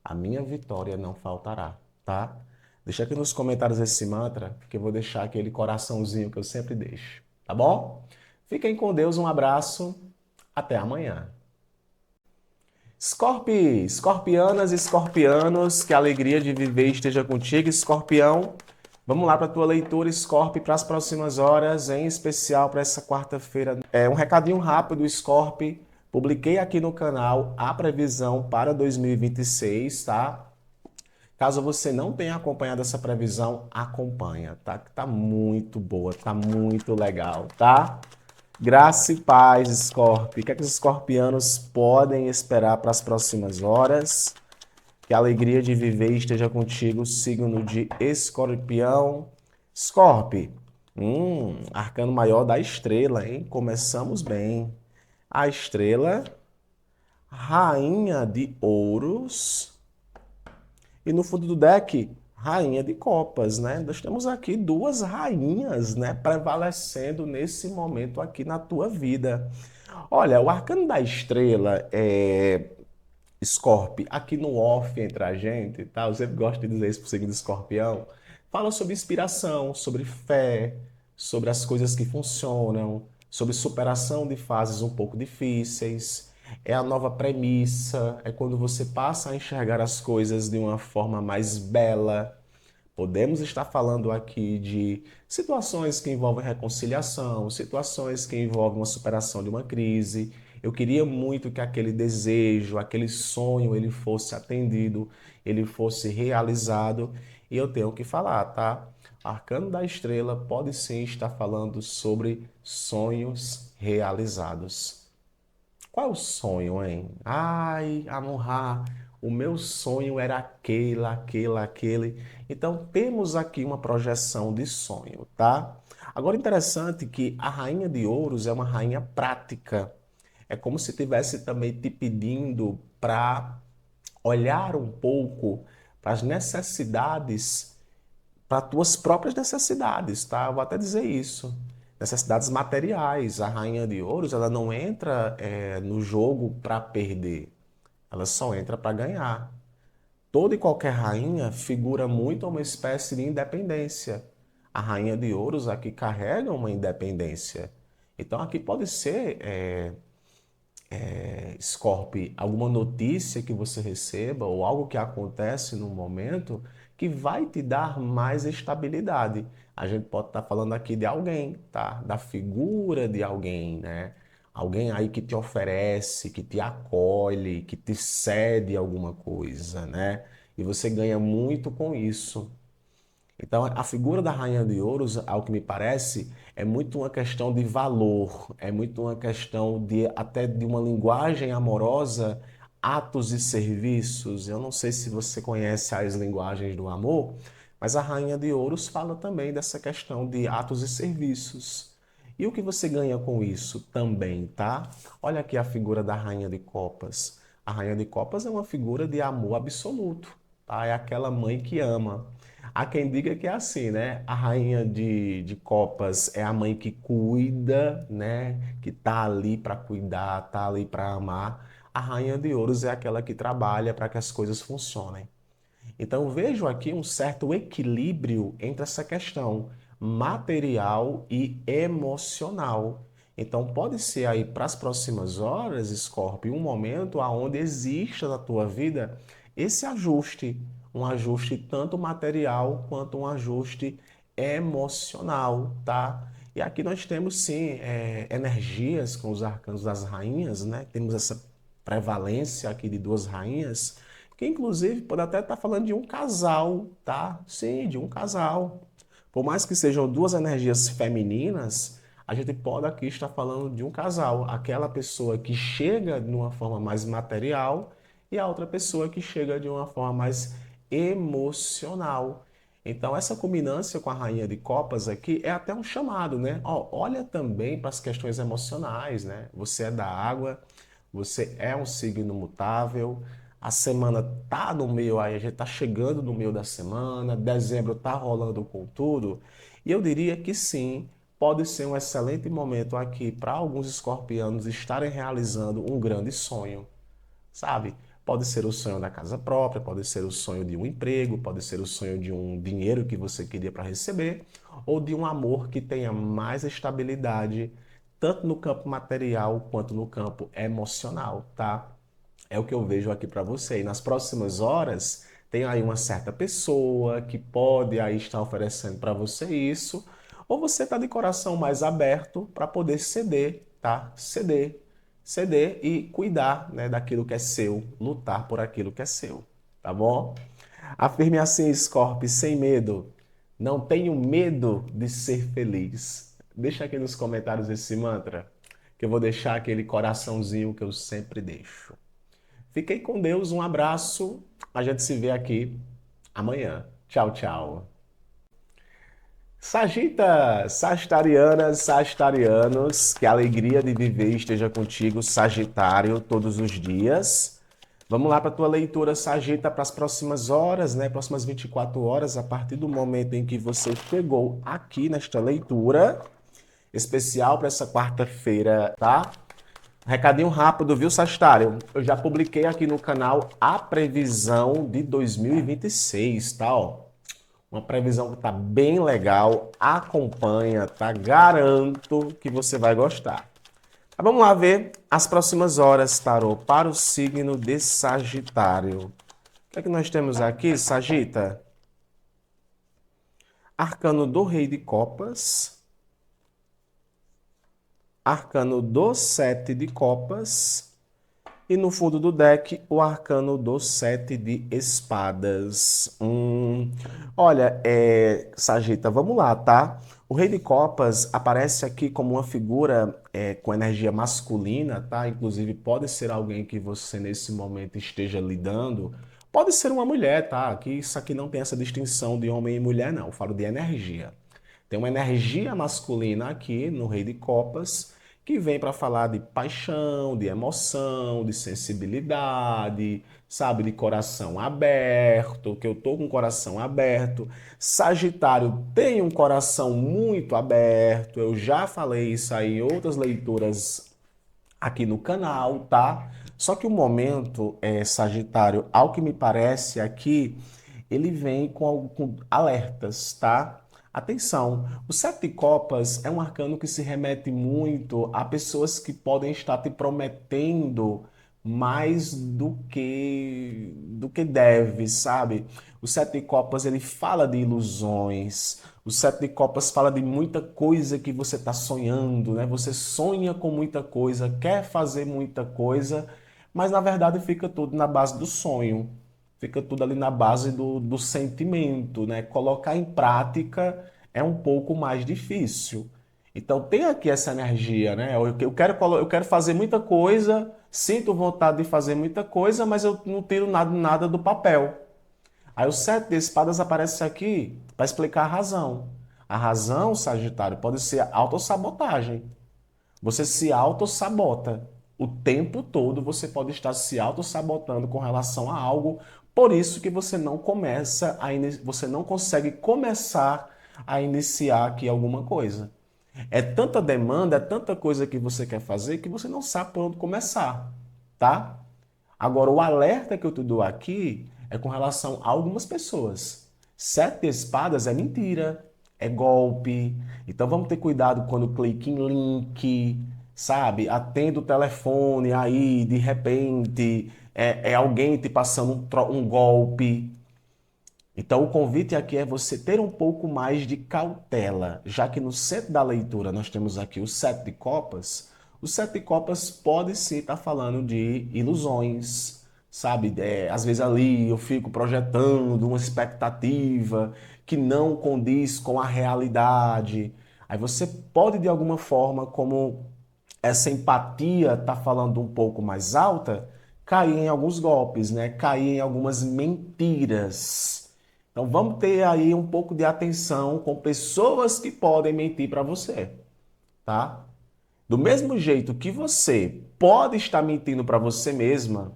A minha vitória não faltará, tá? Deixa aqui nos comentários esse mantra, que eu vou deixar aquele coraçãozinho que eu sempre deixo, tá bom? Fiquem com Deus, um abraço, até amanhã. Escorpianas e escorpianos, que a alegria de viver esteja contigo, escorpião. Vamos lá para a tua leitura, Scorpio, para as próximas horas, em especial para essa quarta-feira. Um recadinho rápido, Scorpio. Publiquei aqui no canal a previsão para 2026, tá? Caso você não tenha acompanhado essa previsão, acompanha, tá? Que tá muito boa, tá muito legal, tá? Graça e paz, Scorpio. O que é que os escorpianos podem esperar para as próximas horas? Que a alegria de viver esteja contigo, signo de Escorpião. Scorpio, arcano maior da estrela, hein? Começamos bem. A estrela, rainha de ouros. E no fundo do deck, rainha de copas, né? Nós temos aqui duas rainhas, né? Prevalecendo nesse momento aqui na tua vida. Olha, o arcano da estrela Scorpio, aqui no off entre a gente, tá? Eu sempre gosto de dizer isso pro signo de Escorpião. Fala sobre inspiração, sobre fé, sobre as coisas que funcionam, sobre superação de fases um pouco difíceis. É a nova premissa, é quando você passa a enxergar as coisas de uma forma mais bela. Podemos estar falando aqui de situações que envolvem reconciliação, situações que envolvem uma superação de uma crise. Eu queria muito que aquele desejo, aquele sonho, ele fosse atendido, ele fosse realizado. E eu tenho que falar, tá? Arcano da Estrela pode sim estar falando sobre sonhos realizados. Qual é o sonho, hein? Ai, Amon-Ra, o meu sonho era aquele. Então, temos aqui uma projeção de sonho, tá? Agora, interessante que a Rainha de Ouros é uma rainha prática. É como se estivesse também te pedindo para olhar um pouco para as necessidades, para tuas próprias necessidades, tá? Eu vou até dizer isso. Necessidades materiais. A Rainha de Ouros, ela não entra no jogo para perder, ela só entra para ganhar. Toda e qualquer rainha figura muito uma espécie de independência. A Rainha de Ouros aqui carrega uma independência. Então aqui pode ser Scorpio, alguma notícia que você receba ou algo que acontece no momento que vai te dar mais estabilidade. A gente pode estar falando aqui de alguém, tá? Da figura de alguém, né? Alguém aí que te oferece, que te acolhe, que te cede alguma coisa, né? E você ganha muito com isso. Então, a figura da Rainha de Ouros, ao que me parece, é muito uma questão de valor, é muito uma questão de até de uma linguagem amorosa, atos e serviços. Eu não sei se você conhece as linguagens do amor, mas a Rainha de Ouros fala também dessa questão de atos e serviços. E o que você ganha com isso também, tá? Olha aqui a figura da Rainha de Copas. A Rainha de Copas é uma figura de amor absoluto, tá? É aquela mãe que ama. Há quem diga que é assim, né? A rainha de copas é a mãe que cuida, né? Que tá ali para cuidar, tá ali para amar. A rainha de ouros é aquela que trabalha para que as coisas funcionem. Então vejo aqui um certo equilíbrio entre essa questão material e emocional. Então pode ser aí para as próximas horas, Scorpio, um momento onde exista na tua vida esse ajuste, um ajuste tanto material quanto um ajuste emocional, tá? E aqui nós temos sim energias com os arcanos das rainhas, né? Temos essa prevalência aqui de duas rainhas que inclusive pode até estar falando de um casal, tá? Sim, de um casal. Por mais que sejam duas energias femininas, a gente pode aqui estar falando de um casal. Aquela pessoa que chega de uma forma mais material e a outra pessoa que chega de uma forma mais emocional. Então, essa combinância com a Rainha de Copas aqui é até um chamado, né? Ó, olha também para as questões emocionais, né? Você é da água, você é um signo mutável, a semana tá no meio aí, a gente tá chegando no meio da semana, dezembro tá rolando com tudo, e eu diria que sim, pode ser um excelente momento aqui para alguns escorpianos estarem realizando um grande sonho, sabe? Pode ser o sonho da casa própria, pode ser o sonho de um emprego, pode ser o sonho de um dinheiro que você queria para receber, ou de um amor que tenha mais estabilidade, tanto no campo material quanto no campo emocional, tá? É o que eu vejo aqui para você. E nas próximas horas, tem aí uma certa pessoa que pode aí estar oferecendo para você isso, ou você está de coração mais aberto para poder ceder, tá? Ceder e cuidar, né, daquilo que é seu, lutar por aquilo que é seu, tá bom? Afirme assim, Scorpio, sem medo. Não tenho medo de ser feliz. Deixa aqui nos comentários esse mantra, que eu vou deixar aquele coraçãozinho que eu sempre deixo. Fiquei com Deus, um abraço. A gente se vê aqui amanhã. Tchau, tchau. Sagitas, sagitarianas, sagitarianos, que a alegria de viver esteja contigo, Sagitário, todos os dias. Vamos lá para a tua leitura, Sagita, para as próximas horas, né? Próximas 24 horas, a partir do momento em que você chegou aqui nesta leitura especial para essa quarta-feira, tá? Recadinho rápido, viu, Sagitário? Eu já publiquei aqui no canal a previsão de 2026, tá? Ó, uma previsão que tá bem legal. Acompanha, tá? Garanto que você vai gostar. Mas vamos lá ver as próximas horas, tarô, para o signo de Sagitário. O que é que nós temos aqui, Sagita? Arcano do Rei de Copas. Arcano do Sete de Copas. E no fundo do deck, o arcano do Sete de Espadas. Olha, Sagita, vamos lá, tá? O Rei de Copas aparece aqui como uma figura com energia masculina, tá? Inclusive, pode ser alguém que você nesse momento esteja lidando. Pode ser uma mulher, tá? Que isso aqui não tem essa distinção de homem e mulher, não. Eu falo de energia. Tem uma energia masculina aqui no Rei de Copas que vem para falar de paixão, de emoção, de sensibilidade, sabe, de coração aberto, que eu tô com o coração aberto. Sagitário tem um coração muito aberto, eu já falei isso aí em outras leituras aqui no canal, tá? Só que o momento, Sagitário, ao que me parece aqui, ele vem com alertas, tá? Atenção, o Sete de Copas é um arcano que se remete muito a pessoas que podem estar te prometendo mais do que deve, sabe? O Sete de Copas ele fala de ilusões. O Sete de Copas fala de muita coisa que você está sonhando, né? Você sonha com muita coisa, quer fazer muita coisa, mas na verdade fica tudo na base do sonho. Fica tudo ali na base do sentimento, né? Colocar em prática é um pouco mais difícil. Então tem aqui essa energia, né? Eu quero fazer muita coisa, sinto vontade de fazer muita coisa, mas eu não tiro nada do papel. Aí o sete de espadas aparece aqui para explicar a razão. A razão, Sagitário, pode ser autossabotagem. Você se autossabota. O tempo todo você pode estar se autossabotando com relação a algo, por isso que você não você não consegue começar a iniciar aqui alguma coisa. É tanta demanda, é tanta coisa que você quer fazer que você não sabe por onde começar, tá? Agora, o alerta que eu te dou aqui é com relação a algumas pessoas. Sete de espadas é mentira, é golpe. Então vamos ter cuidado quando clica em link, sabe? Atenda o telefone aí, de repente, é alguém te passando um golpe. Então, o convite aqui é você ter um pouco mais de cautela, já que no centro da leitura nós temos aqui o Sete de Copas. O Sete de Copas pode sim estar falando de ilusões, sabe? Às vezes ali eu fico projetando uma expectativa que não condiz com a realidade. Aí você pode, de alguma forma, como essa empatia está falando um pouco mais alta, cair em alguns golpes, né? Cair em algumas mentiras. Então vamos ter aí um pouco de atenção com pessoas que podem mentir para você, tá? Do mesmo jeito que você pode estar mentindo para você mesma,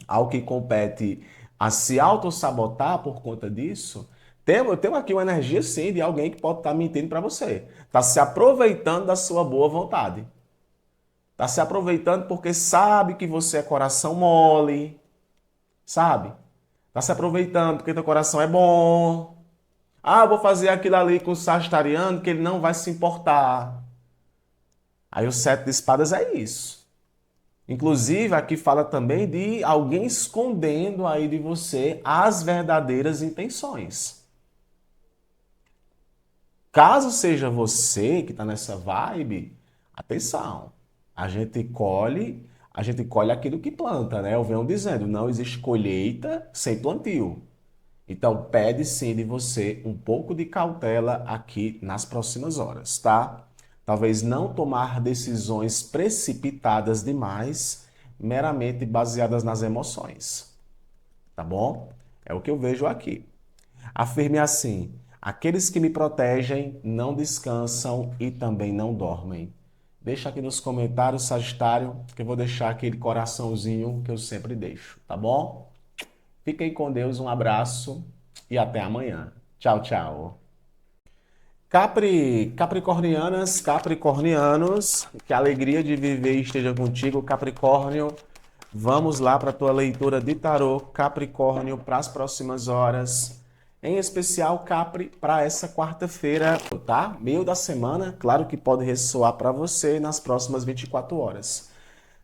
ao que compete a se autossabotar por conta disso, eu tenho aqui uma energia sim de alguém que pode estar mentindo para você. Está se aproveitando da sua boa vontade. Está se aproveitando porque sabe que você é coração mole, sabe? Está se aproveitando porque teu coração é bom. Ah, eu vou fazer aquilo ali com o sagitariano que ele não vai se importar. Aí o sete de espadas é isso. Inclusive, aqui fala também de alguém escondendo aí de você as verdadeiras intenções. Caso seja você que está nessa vibe, atenção. A gente colhe, a gente colhe aquilo que planta, né? Eu venho dizendo, não existe colheita sem plantio. Então, pede sim de você um pouco de cautela aqui nas próximas horas, tá? Talvez não tomar decisões precipitadas demais, meramente baseadas nas emoções, tá bom? É o que eu vejo aqui. Afirme assim: aqueles que me protegem não descansam e também não dormem. Deixa aqui nos comentários, Sagitário, que eu vou deixar aquele coraçãozinho que eu sempre deixo, tá bom? Fiquem com Deus, um abraço e até amanhã. Tchau, tchau. Capricornianas, Capricornianos, que a alegria de viver esteja contigo, Capricórnio. Vamos lá para a tua leitura de tarô, Capricórnio, para as próximas horas. Em especial, Capri, para essa quarta-feira, tá? Meio da semana, claro que pode ressoar para você nas próximas 24 horas.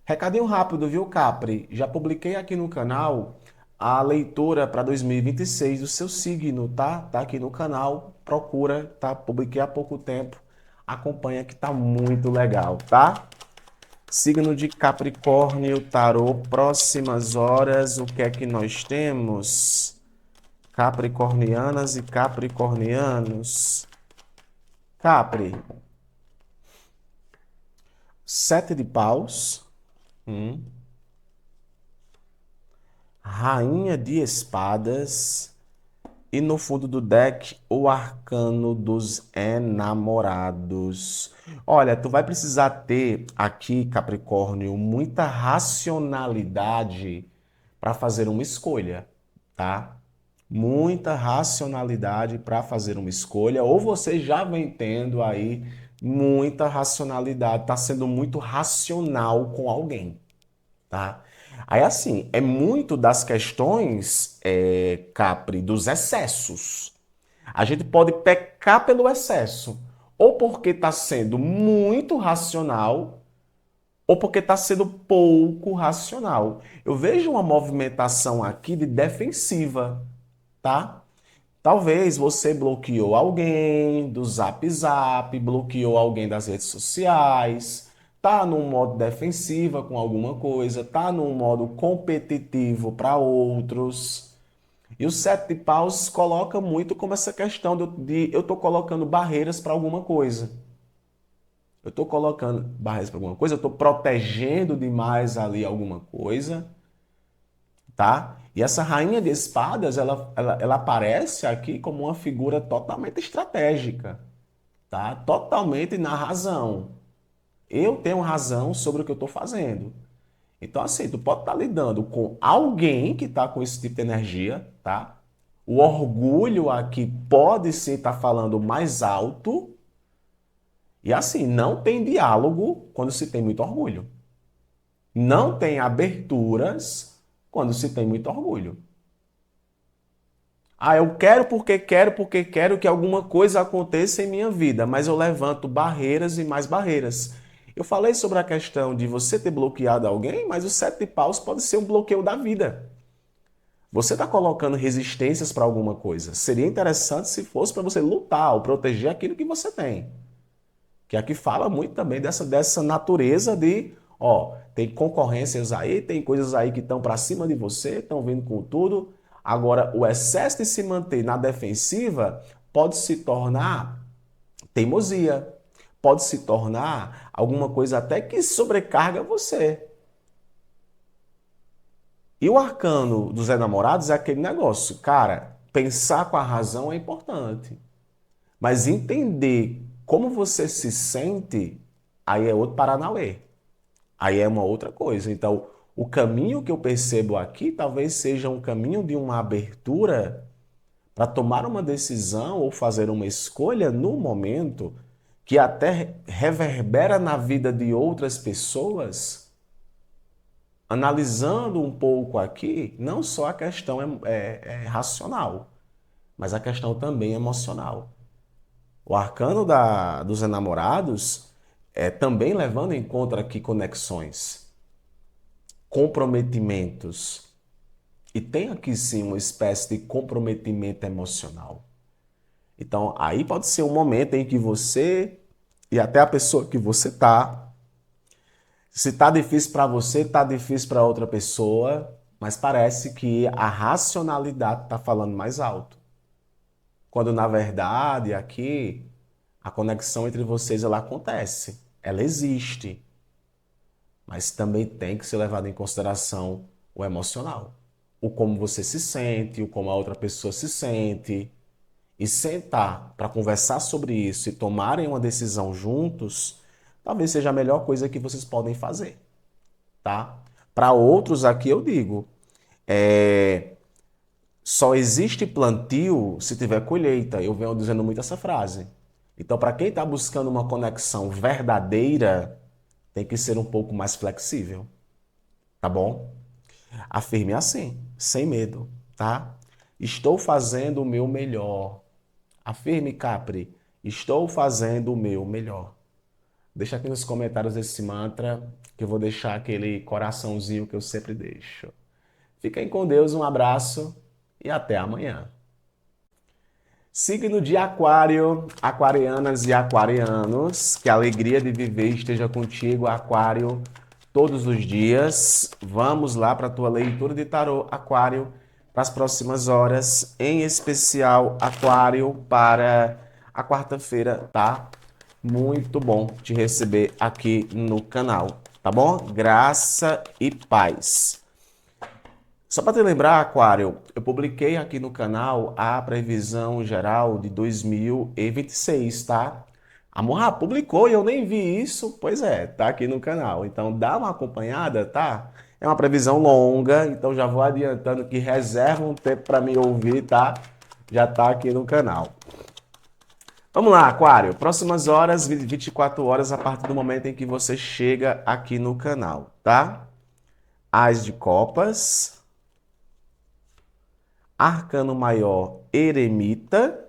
Recadinho rápido, viu, Capri? Já publiquei aqui no canal a leitura para 2026 do seu signo, tá? Tá aqui no canal, procura, tá? Publiquei há pouco tempo. Acompanha que tá muito legal, tá? Signo de Capricórnio, tarô, próximas horas, o que é que nós temos? Capricornianas e capricornianos. Capri, sete de paus, rainha de espadas e no fundo do deck o arcano dos enamorados. Olha, tu vai precisar ter aqui, Capricórnio, muita racionalidade para fazer uma escolha, tá? Muita racionalidade para fazer uma escolha, ou você já vem tendo aí muita racionalidade, está sendo muito racional com alguém, tá? Aí assim, é muito das questões, Capri, dos excessos. A gente pode pecar pelo excesso, ou porque está sendo muito racional, ou porque está sendo pouco racional. Eu vejo uma movimentação aqui de defensiva, tá? Talvez você bloqueou alguém do Zap Zap, bloqueou alguém das redes sociais, tá num modo defensiva com alguma coisa, tá num modo competitivo para outros. E o sete de paus coloca muito como essa questão de eu estou colocando barreiras para alguma coisa. Eu estou colocando barreiras para alguma coisa, eu estou protegendo demais ali alguma coisa, tá? E essa rainha de espadas, ela aparece aqui como uma figura totalmente estratégica, tá? Totalmente na razão. Eu tenho razão sobre o que eu estou fazendo. Então, assim, tu pode estar lidando com alguém que está com esse tipo de energia, tá? O orgulho aqui pode sim estar falando mais alto. E assim, não tem diálogo quando se tem muito orgulho. Não tem aberturas quando se tem muito orgulho. Ah, eu porque quero que alguma coisa aconteça em minha vida, mas eu levanto barreiras e mais barreiras. Eu falei sobre a questão de você ter bloqueado alguém, mas o sete de paus pode ser um bloqueio da vida. Você está colocando resistências para alguma coisa. Seria interessante se fosse para você lutar ou proteger aquilo que você tem. Que aqui fala muito também dessa natureza de, ó, tem concorrências aí, tem coisas aí que estão para cima de você, estão vindo com tudo. Agora, o excesso de se manter na defensiva pode se tornar teimosia, pode se tornar alguma coisa até que sobrecarga você. E o arcano dos enamorados é aquele negócio, cara, pensar com a razão é importante, mas entender como você se sente, aí é outro paranauê. Aí é uma outra coisa. Então, o caminho que eu percebo aqui talvez seja um caminho de uma abertura para tomar uma decisão ou fazer uma escolha no momento que até reverbera na vida de outras pessoas, analisando um pouco aqui, não só a questão é racional, mas a questão também emocional. O arcano dos enamorados é também levando em conta aqui conexões. comprometimentos. E tem aqui sim uma espécie de comprometimento emocional. Então, aí pode ser um momento em que você e até a pessoa que você tá, se tá difícil para você, tá difícil para outra pessoa, mas parece que a racionalidade tá falando mais alto. Quando na verdade aqui a conexão entre vocês ela acontece, ela existe, mas também tem que ser levado em consideração o emocional, o como você se sente, o como a outra pessoa se sente. E sentar para conversar sobre isso e tomarem uma decisão juntos, talvez seja a melhor coisa que vocês podem fazer, tá? Para outros aqui eu digo, só existe plantio se tiver colheita. Eu venho dizendo muito essa frase. Então, para quem está buscando uma conexão verdadeira, tem que ser um pouco mais flexível, tá bom? Afirme assim, sem medo, tá? Estou fazendo o meu melhor. Afirme, Capri, estou fazendo o meu melhor. Deixa aqui nos comentários esse mantra, que eu vou deixar aquele coraçãozinho que eu sempre deixo. Fiquem com Deus, um abraço e até amanhã. Signo de Aquário, aquarianas e aquarianos, que a alegria de viver esteja contigo, Aquário, todos os dias. Vamos lá para a tua leitura de tarô, Aquário, para as próximas horas, em especial Aquário para a quarta-feira, tá? Muito bom te receber aqui no canal, tá bom? Graça e paz. Só para te lembrar, Aquário, eu publiquei aqui no canal a previsão geral de 2026, tá? Amor, publicou e eu nem vi isso? Pois é, tá aqui no canal. Então dá uma acompanhada, tá? É uma previsão longa, então já vou adiantando que reserva um tempo para me ouvir, tá? Já tá aqui no canal. Vamos lá, Aquário. Próximas horas, 24 horas a partir do momento em que você chega aqui no canal, tá? As de Copas. Arcano maior, Eremita.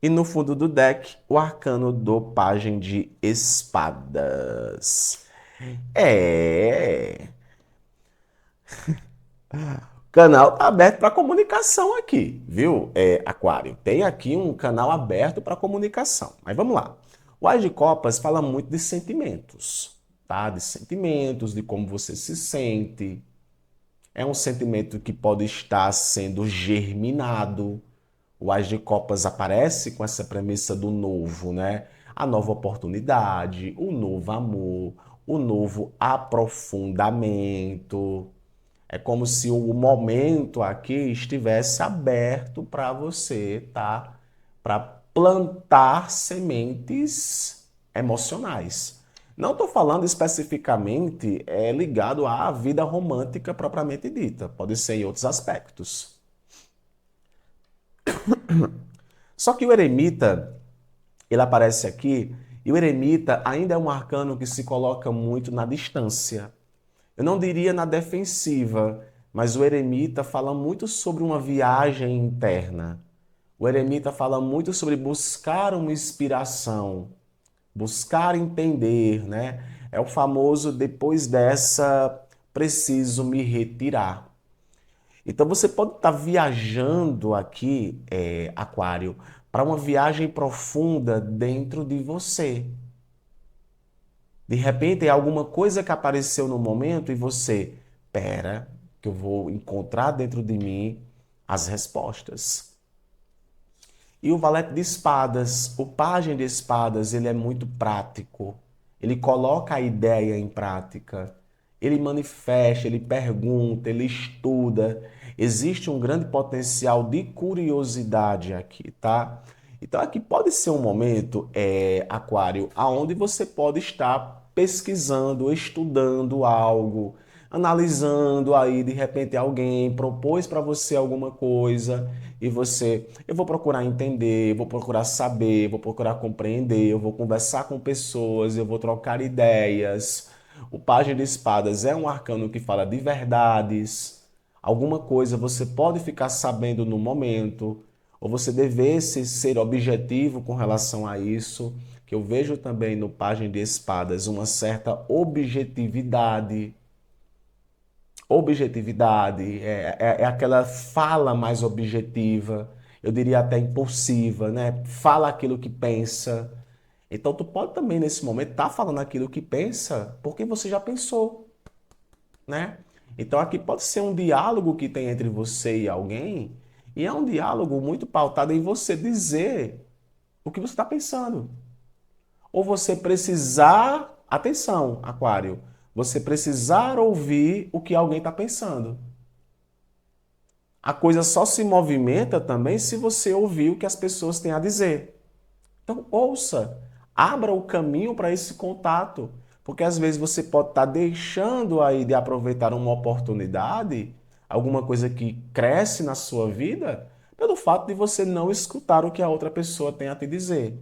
E no fundo do deck, o arcano do Pajem de Espadas. É. O canal tá aberto para comunicação aqui, viu, Aquário? Tem aqui um canal aberto para comunicação. Mas vamos lá. O As de Copas fala muito de sentimentos, tá? De sentimentos, de como você se sente. É um sentimento que pode estar sendo germinado. O As de Copas aparece com essa premissa do novo, né? A nova oportunidade, o novo amor, o novo aprofundamento. É como se o momento aqui estivesse aberto para você, tá? Para plantar sementes emocionais. Não estou falando especificamente ligado à vida romântica propriamente dita. Pode ser em outros aspectos. Só que o eremita, ele aparece aqui, e o eremita ainda é um arcano que se coloca muito na distância. Eu não diria na defensiva, mas o eremita fala muito sobre uma viagem interna. O eremita fala muito sobre buscar uma inspiração, buscar entender, né? É o famoso depois dessa preciso me retirar. Então você pode estar viajando aqui, Aquário, para uma viagem profunda dentro de você. De repente é alguma coisa que apareceu no momento e você, pera, que eu vou encontrar dentro de mim as respostas. E o valete de espadas, o pajem de espadas, ele é muito prático. Ele coloca a ideia em prática. Ele manifesta, ele pergunta, ele estuda. Existe um grande potencial de curiosidade aqui, tá? Então aqui pode ser um momento, Aquário, aonde você pode estar pesquisando, estudando algo, analisando aí, de repente alguém propôs para você alguma coisa e você, eu vou procurar entender, vou procurar saber, vou procurar compreender, eu vou conversar com pessoas, eu vou trocar ideias. O Pajem de Espadas é um arcano que fala de verdades. Alguma coisa você pode ficar sabendo no momento, ou você devesse ser objetivo com relação a isso, que eu vejo também no Pajem de Espadas uma certa objetividade. Objetividade, é aquela fala mais objetiva, eu diria até impulsiva, né? Fala aquilo que pensa. Então, tu pode também, nesse momento, estar falando aquilo que pensa, porque você já pensou, né? Então, aqui pode ser um diálogo que tem entre você e alguém, e é um diálogo muito pautado em você dizer o que você está pensando. Ou você precisar, atenção, Aquário, você precisar ouvir o que alguém está pensando. A coisa só se movimenta também se você ouvir o que as pessoas têm a dizer. Então, ouça, abra o caminho para esse contato, porque às vezes você pode estar deixando aí de aproveitar uma oportunidade, alguma coisa que cresce na sua vida, pelo fato de você não escutar o que a outra pessoa tem a te dizer.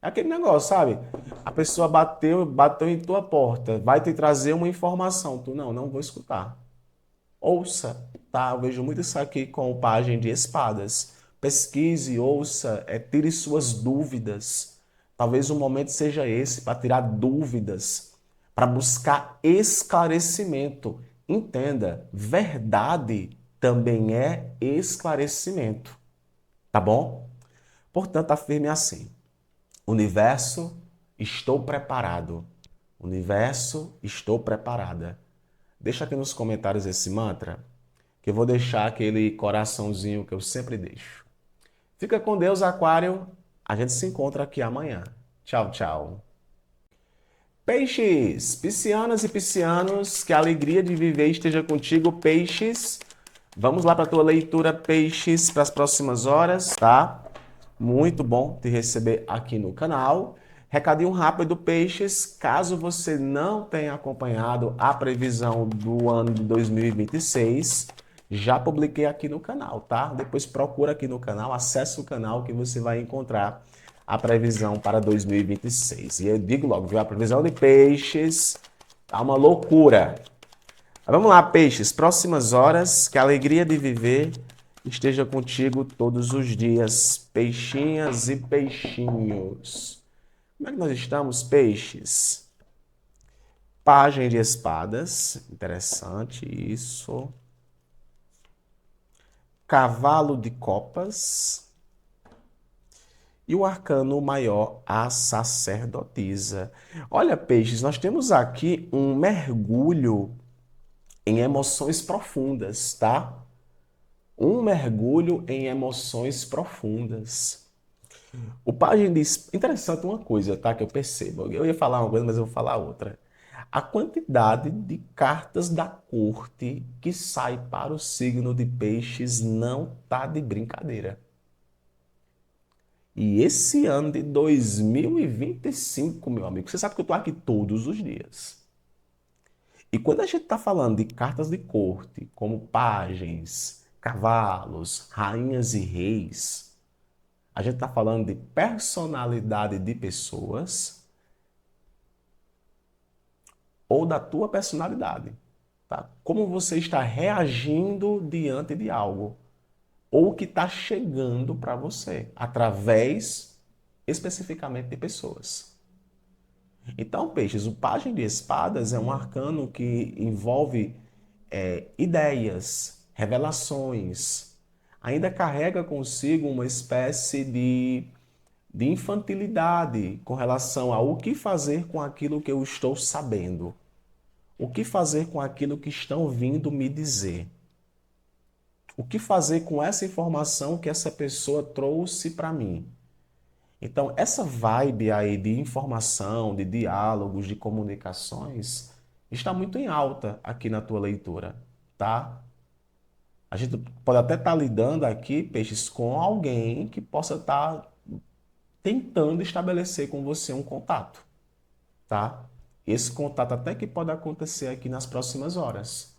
É aquele negócio, sabe? A pessoa bateu em tua porta, vai te trazer uma informação, tu não vou escutar. Ouça, tá? Eu vejo muito isso aqui com o Pajem de Espadas. Pesquise, ouça, tire suas dúvidas. Talvez o momento seja esse, para tirar dúvidas, para buscar esclarecimento. Entenda, verdade também é esclarecimento, tá bom? Portanto, afirme assim: Universo, estou preparado. Universo, estou preparada. Deixa aqui nos comentários esse mantra, que eu vou deixar aquele coraçãozinho que eu sempre deixo. Fica com Deus, Aquário. A gente se encontra aqui amanhã. Tchau, tchau. Peixes, piscianas e piscianos, que a alegria de viver esteja contigo, peixes. Vamos lá para a tua leitura, peixes, para as próximas horas, tá? Muito bom te receber aqui no canal. Recadinho rápido, peixes, caso você não tenha acompanhado a previsão do ano de 2026, já publiquei aqui no canal, tá? Depois procura aqui no canal, acesse o canal que você vai encontrar a previsão para 2026. E eu digo logo, viu? A previsão de peixes tá uma loucura. Mas vamos lá, peixes, próximas horas, que a alegria de viver esteja contigo todos os dias, peixinhas e peixinhos. Como é que nós estamos, peixes? Pajem de espadas, interessante isso. Cavalo de copas. E o arcano maior, a sacerdotisa. Olha, peixes, nós temos aqui um mergulho em emoções profundas, tá? Um mergulho em emoções profundas. O pajem diz, interessante uma coisa, tá? Que eu percebo. Eu ia falar uma coisa, mas eu vou falar outra. A quantidade de cartas da corte que sai para o signo de peixes não tá de brincadeira. E esse ano de 2025, meu amigo, você sabe que eu tô aqui todos os dias. E quando a gente está falando de cartas de corte, como pajens, cavalos, rainhas e reis, a gente está falando de personalidade de pessoas ou da tua personalidade, tá? Como você está reagindo diante de algo ou que está chegando para você através especificamente de pessoas. Então, peixes, o pajem de espadas é um arcano que envolve ideias, revelações, ainda carrega consigo uma espécie de infantilidade com relação ao que fazer com aquilo que eu estou sabendo, o que fazer com aquilo que estão vindo me dizer, o que fazer com essa informação que essa pessoa trouxe para mim. Então, essa vibe aí de informação, de diálogos, de comunicações, está muito em alta aqui na tua leitura, tá? A gente pode até estar lidando aqui, peixes, com alguém que possa estar tentando estabelecer com você um contato, tá? Esse contato até que pode acontecer aqui nas próximas horas.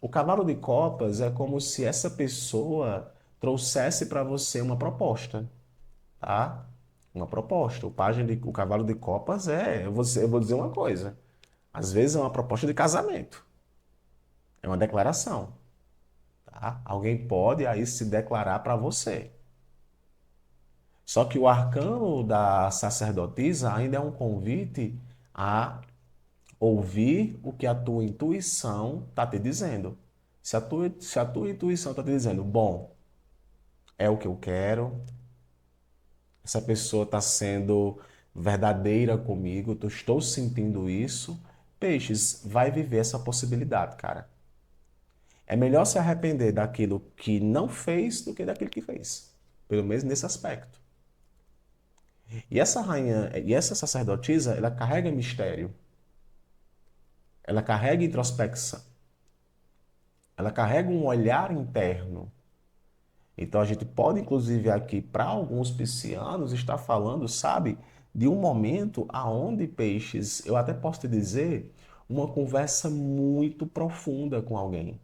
O cavalo de copas é como se essa pessoa trouxesse para você uma proposta, tá? Uma proposta. O cavalo de copas eu vou dizer uma coisa. Às vezes é uma proposta de casamento. É uma declaração, tá? Alguém pode aí se declarar para você. Só que o arcano da sacerdotisa ainda é um convite a Ouvir o que a tua intuição está te dizendo. Se a tua intuição está te dizendo, bom, é o que eu quero, essa pessoa está sendo verdadeira comigo, eu estou sentindo isso, peixes, vai viver essa possibilidade, cara. É melhor se arrepender daquilo que não fez do que daquilo que fez. Pelo menos nesse aspecto. E essa rainha, e essa sacerdotisa, ela carrega mistério, ela carrega introspecção, ela carrega um olhar interno. Então a gente pode, inclusive, aqui, para alguns piscianos, estar falando, sabe, de um momento aonde peixes, eu até posso te dizer, uma conversa muito profunda com alguém.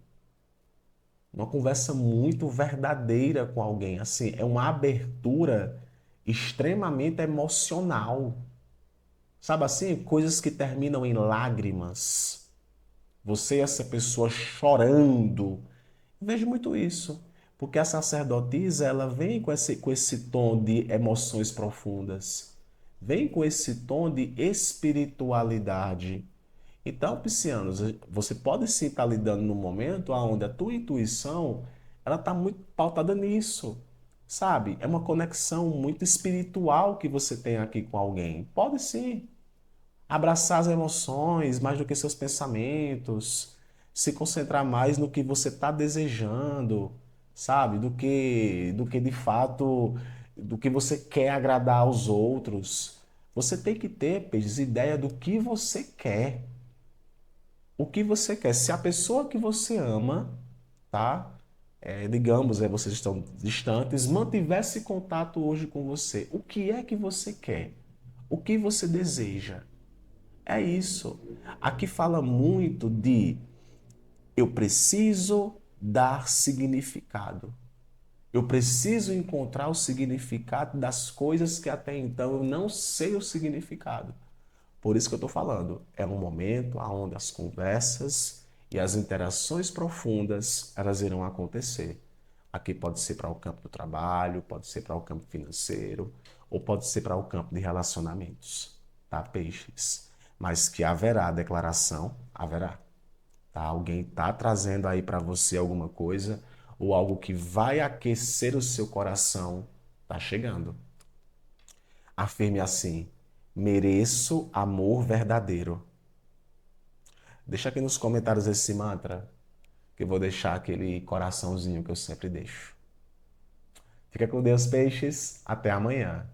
Uma conversa muito verdadeira com alguém. Assim, é uma abertura extremamente emocional. Sabe assim, coisas que terminam em lágrimas. Você e essa pessoa chorando. Eu vejo muito isso. Porque a sacerdotisa, ela vem com esse tom de emoções profundas. Vem com esse tom de espiritualidade. Então, piscianos, você pode sim estar lidando num momento onde a tua intuição, ela está muito pautada nisso. Sabe? É uma conexão muito espiritual que você tem aqui com alguém. Pode sim. Abraçar as emoções mais do que seus pensamentos, se concentrar mais no que você está desejando, sabe? Do que de fato, do que você quer agradar aos outros. Você tem que ter, Peixes, ideia do que você quer. O que você quer. Se a pessoa que você ama, tá? Digamos, vocês estão distantes, mantivesse contato hoje com você, o que é que você quer? O que você deseja? É isso. Aqui fala muito de eu preciso dar significado. Eu preciso encontrar o significado das coisas que até então eu não sei o significado. Por isso que eu estou falando, é um momento onde as conversas e as interações profundas elas irão acontecer. Aqui pode ser para o campo do trabalho, pode ser para o campo financeiro, ou pode ser para o campo de relacionamentos, tá, peixes? Mas que haverá declaração, haverá. Tá? Alguém está trazendo aí para você alguma coisa, ou algo que vai aquecer o seu coração, tá chegando. Afirme assim: mereço amor verdadeiro. Deixa aqui nos comentários esse mantra, que eu vou deixar aquele coraçãozinho que eu sempre deixo. Fica com Deus, peixes. Até amanhã.